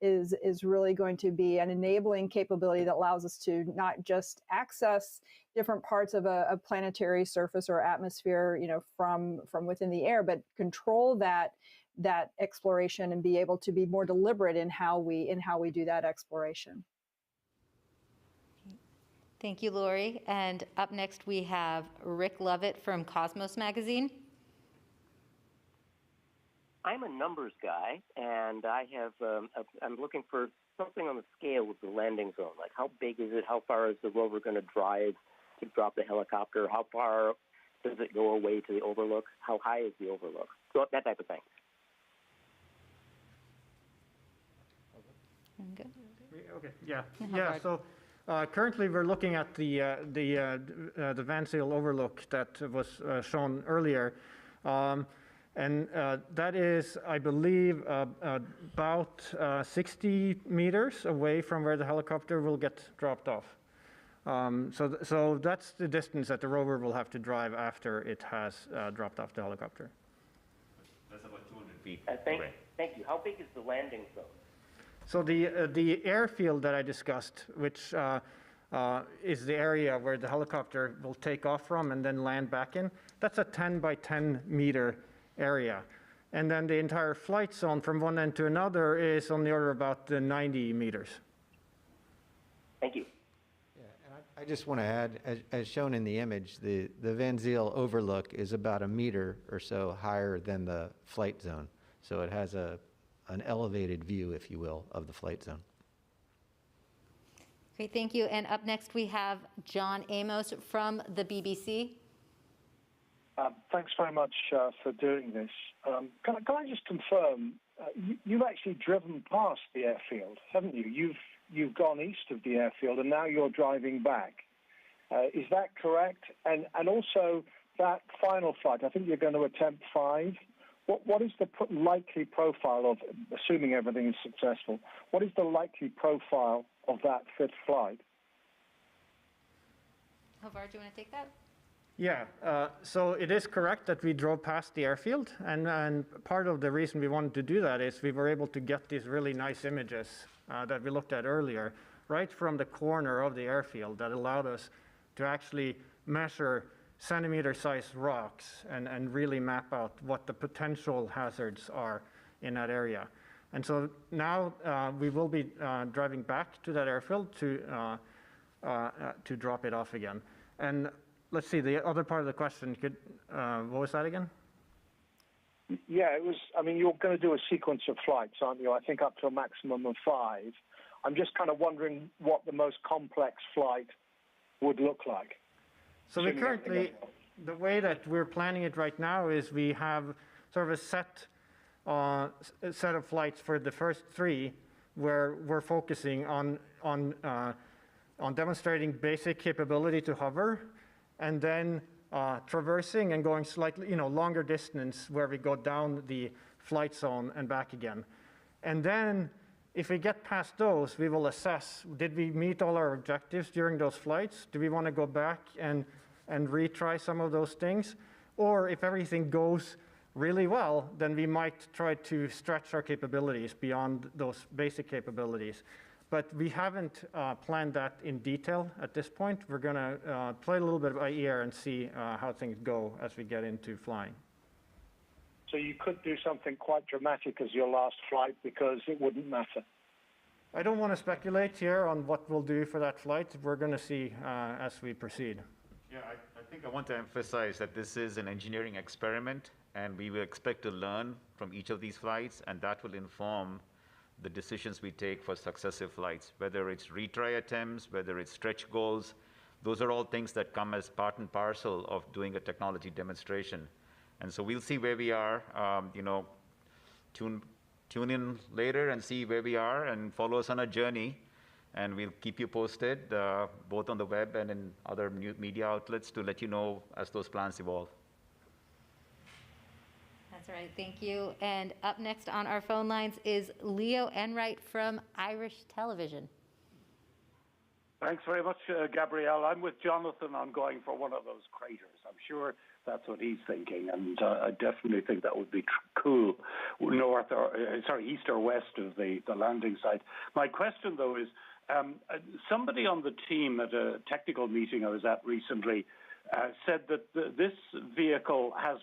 is really going to be an enabling capability that allows us to not just access different parts of a planetary surface or atmosphere, from within the air, but control that exploration and be able to be more deliberate in how we do that exploration. Thank you, Lori. And up next, we have Rick Lovett from Cosmos Magazine. I'm a numbers guy, and I'm looking for something on the scale of the landing zone. Like, how big is it? How far is the rover going to drive to drop the helicopter? How far does it go away to the overlook? How high is the overlook? So that type of thing. Okay. Yeah. So currently, we're looking at the Van Zyl overlook that was shown earlier, and that is, I believe, about 60 meters away from where the helicopter will get dropped off. So that's the distance that the rover will have to drive after it has dropped off the helicopter. That's about 200 feet away. Thank you. How big is the landing zone? So the airfield that I discussed, which is the area where the helicopter will take off from and then land back in, that's a 10 by 10 meter area. And then the entire flight zone from one end to another is on the order of about 90 meters. Thank you. Yeah, and I just want to add, as shown in the image, the Van Zyl overlook is about a meter or so higher than the flight zone. So it has an elevated view, if you will, of the flight zone. Great, thank you. And up next, we have John Amos from the BBC. Thanks very much for doing this. Can I just confirm, you've actually driven past the airfield, haven't you? You've gone east of the airfield, and now you're driving back. Is that correct? And also, that final flight, I think you're going to attempt 5. What is the likely profile of, assuming everything is successful, what is the likely profile of that 5th flight? Havar, do you want to take that? Yeah, so it is correct that we drove past the airfield, and part of the reason we wanted to do that is we were able to get these really nice images that we looked at earlier, right from the corner of the airfield, that allowed us to actually measure centimeter-sized rocks and really map out what the potential hazards are in that area. And so now we will be driving back to that airfield to drop it off again. And let's see, the other part of the question, what was that again? Yeah, it was. I mean, you're going to do a sequence of flights, aren't you? I think up to a maximum of 5. I'm just kind of wondering what the most complex flight would look like. So we currently, the way that we're planning it right now is we have sort of a set of flights for the first 3, where we're focusing on demonstrating basic capability to hover, and then traversing and going slightly, longer distance where we go down the flight zone and back again. And then if we get past those, we will assess, did we meet all our objectives during those flights? Do we want to go back and retry some of those things? Or if everything goes really well, then we might try to stretch our capabilities beyond those basic capabilities. But we haven't planned that in detail at this point. We're going to play a little bit by ear and see how things go as we get into flying. So you could do something quite dramatic as your last flight because it wouldn't matter. I don't want to speculate here on what we'll do for that flight. We're going to see as we proceed. Yeah, I think I want to emphasize that this is an engineering experiment, and we will expect to learn from each of these flights, and that will inform the decisions we take for successive flights, whether it's retry attempts, whether it's stretch goals. Those are all things that come as part and parcel of doing a technology demonstration. And so we'll see where we are, tune in later and see where we are and follow us on a journey. And we'll keep you posted, both on the web and in other new media outlets to let you know as those plans evolve. That's right, thank you. And up next on our phone lines is Leo Enright from Irish Television. Thanks very much, Gabrielle. I'm with Jonathan on going for one of those craters. I'm sure that's what he's thinking, and I definitely think that would be cool, east or west of the landing site. My question, though, is somebody on the team at a technical meeting I was at recently said that this vehicle has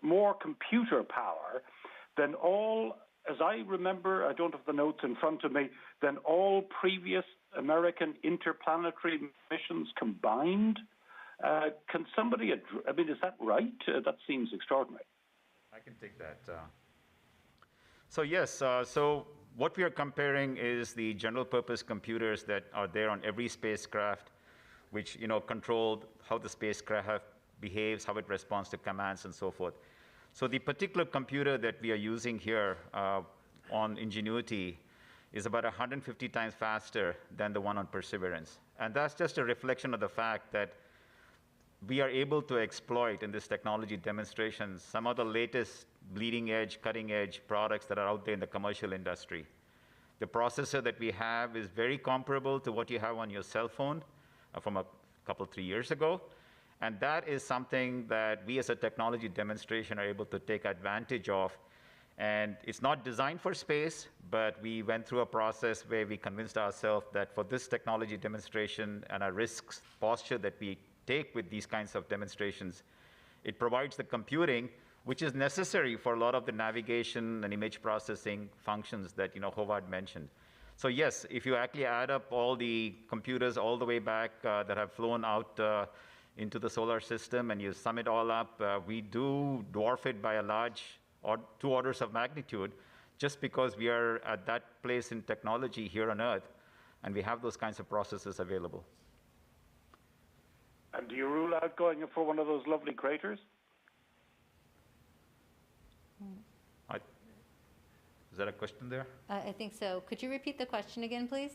more computer power than all, as I remember, I don't have the notes in front of me, than all previous American interplanetary missions combined. Can somebody, is that right? That seems extraordinary. I can take that. So yes, so what we are comparing is the general purpose computers that are there on every spacecraft, which control how the spacecraft behaves, how it responds to commands, and so forth. So the particular computer that we are using here on Ingenuity is about 150 times faster than the one on Perseverance. And that's just a reflection of the fact that we are able to exploit in this technology demonstration some of the latest bleeding edge, cutting edge products that are out there in the commercial industry. The processor that we have is very comparable to what you have on your cell phone from a couple, 3 years ago. And that is something that we as a technology demonstration are able to take advantage of. And it's not designed for space, but we went through a process where we convinced ourselves that for this technology demonstration and our risks posture that we take with these kinds of demonstrations, it provides the computing which is necessary for a lot of the navigation and image processing functions that Howard mentioned. So yes, if you actually add up all the computers all the way back that have flown out into the solar system and you sum it all up, we do dwarf it by a large 2 orders of magnitude, just because we are at that place in technology here on Earth and we have those kinds of processes available. And do you rule out going for one of those lovely craters? Is that a question there? I think so. Could you repeat the question again, please?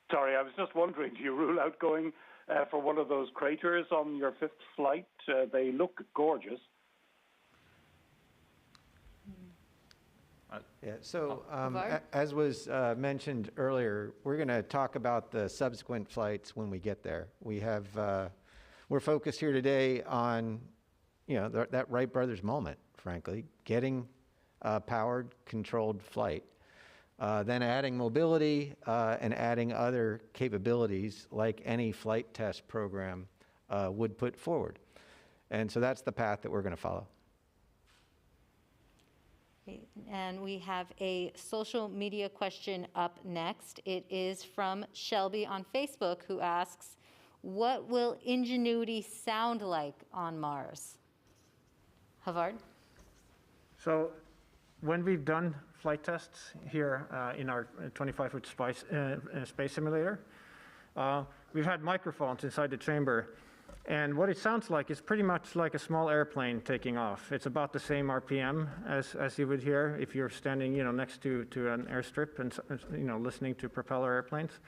Sorry, I was just wondering, do you rule out going for one of those craters on your 5th flight? They look gorgeous. Yeah, so as was mentioned earlier, we're going to talk about the subsequent flights when we get there. We're focused here today on, that Wright brothers moment, frankly, getting powered, controlled flight, then adding mobility and adding other capabilities like any flight test program would put forward. And so that's the path that we're going to follow. And we have a social media question up next. It is from Shelby on Facebook, who asks, what will Ingenuity sound like on Mars? Havard? So when we've done flight tests here in our 25-foot space simulator, we've had microphones inside the chamber. And what it sounds like is pretty much like a small airplane taking off. It's about the same RPM as you would hear if you're standing, next to an airstrip and listening to propeller airplanes.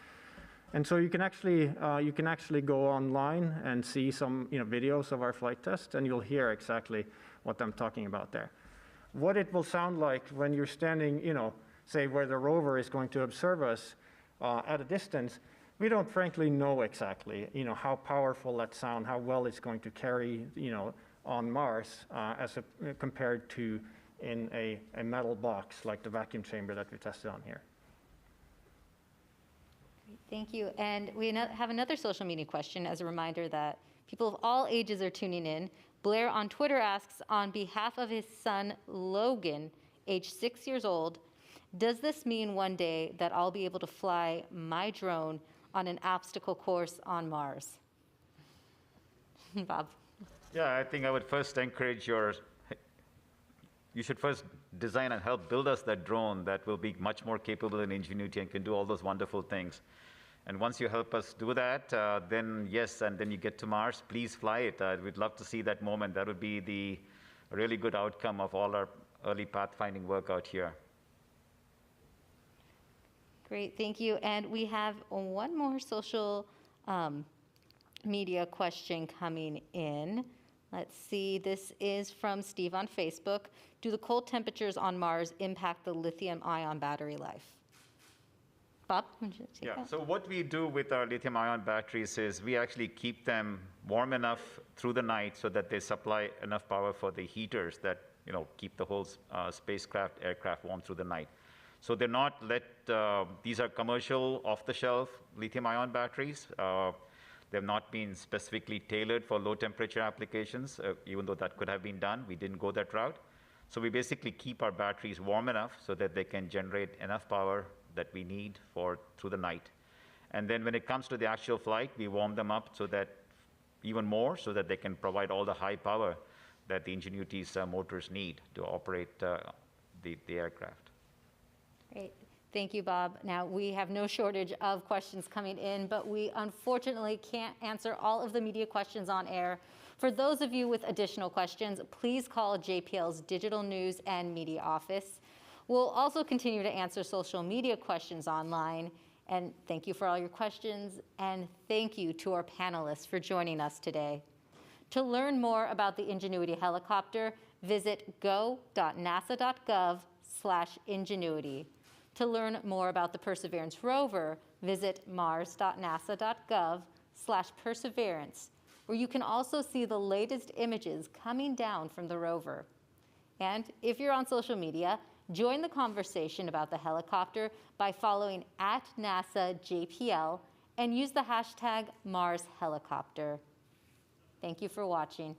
And so you can actually go online and see some videos of our flight tests, and you'll hear exactly what I'm talking about there. What it will sound like when you're standing, say where the rover is going to observe us at a distance. We don't frankly know exactly, how powerful that sound, how well it's going to carry, on Mars compared to in a metal box like the vacuum chamber that we tested on here. Great, thank you. And we have another social media question as a reminder that people of all ages are tuning in. Blair on Twitter asks, on behalf of his son, Logan, age 6 years old, does this mean one day that I'll be able to fly my drone on an obstacle course on Mars? Bob? Yeah, I think I would first encourage you should first design and help build us that drone that will be much more capable in Ingenuity and can do all those wonderful things. And once you help us do that, then yes, and then you get to Mars, please fly it. We'd love to see that moment. That would be the really good outcome of all our early pathfinding work out here. Great, thank you. And we have one more social media question coming in. Let's see, this is from Steve on Facebook. Do the cold temperatures on Mars impact the lithium-ion battery life? Bob, would you take that? So what we do with our lithium-ion batteries is we actually keep them warm enough through the night so that they supply enough power for the heaters that keep the whole aircraft warm through the night. So they're not these are commercial off-the-shelf lithium-ion batteries. They've not been specifically tailored for low temperature applications, even though that could have been done. We didn't go that route. So we basically keep our batteries warm enough so that they can generate enough power that we need through the night. And then when it comes to the actual flight, we warm them up so that even more so that they can provide all the high power that the Ingenuity's motors need to operate the aircraft. Great. Thank you, Bob. Now, we have no shortage of questions coming in, but we unfortunately can't answer all of the media questions on air. For those of you with additional questions, please call JPL's Digital News and Media Office. We'll also continue to answer social media questions online. And thank you for all your questions. And thank you to our panelists for joining us today. To learn more about the Ingenuity helicopter, visit go.nasa.gov/Ingenuity. To learn more about the Perseverance rover, visit mars.nasa.gov/Perseverance, where you can also see the latest images coming down from the rover. And if you're on social media, join the conversation about the helicopter by following @NASAJPL and use the hashtag MarsHelicopter. Thank you for watching.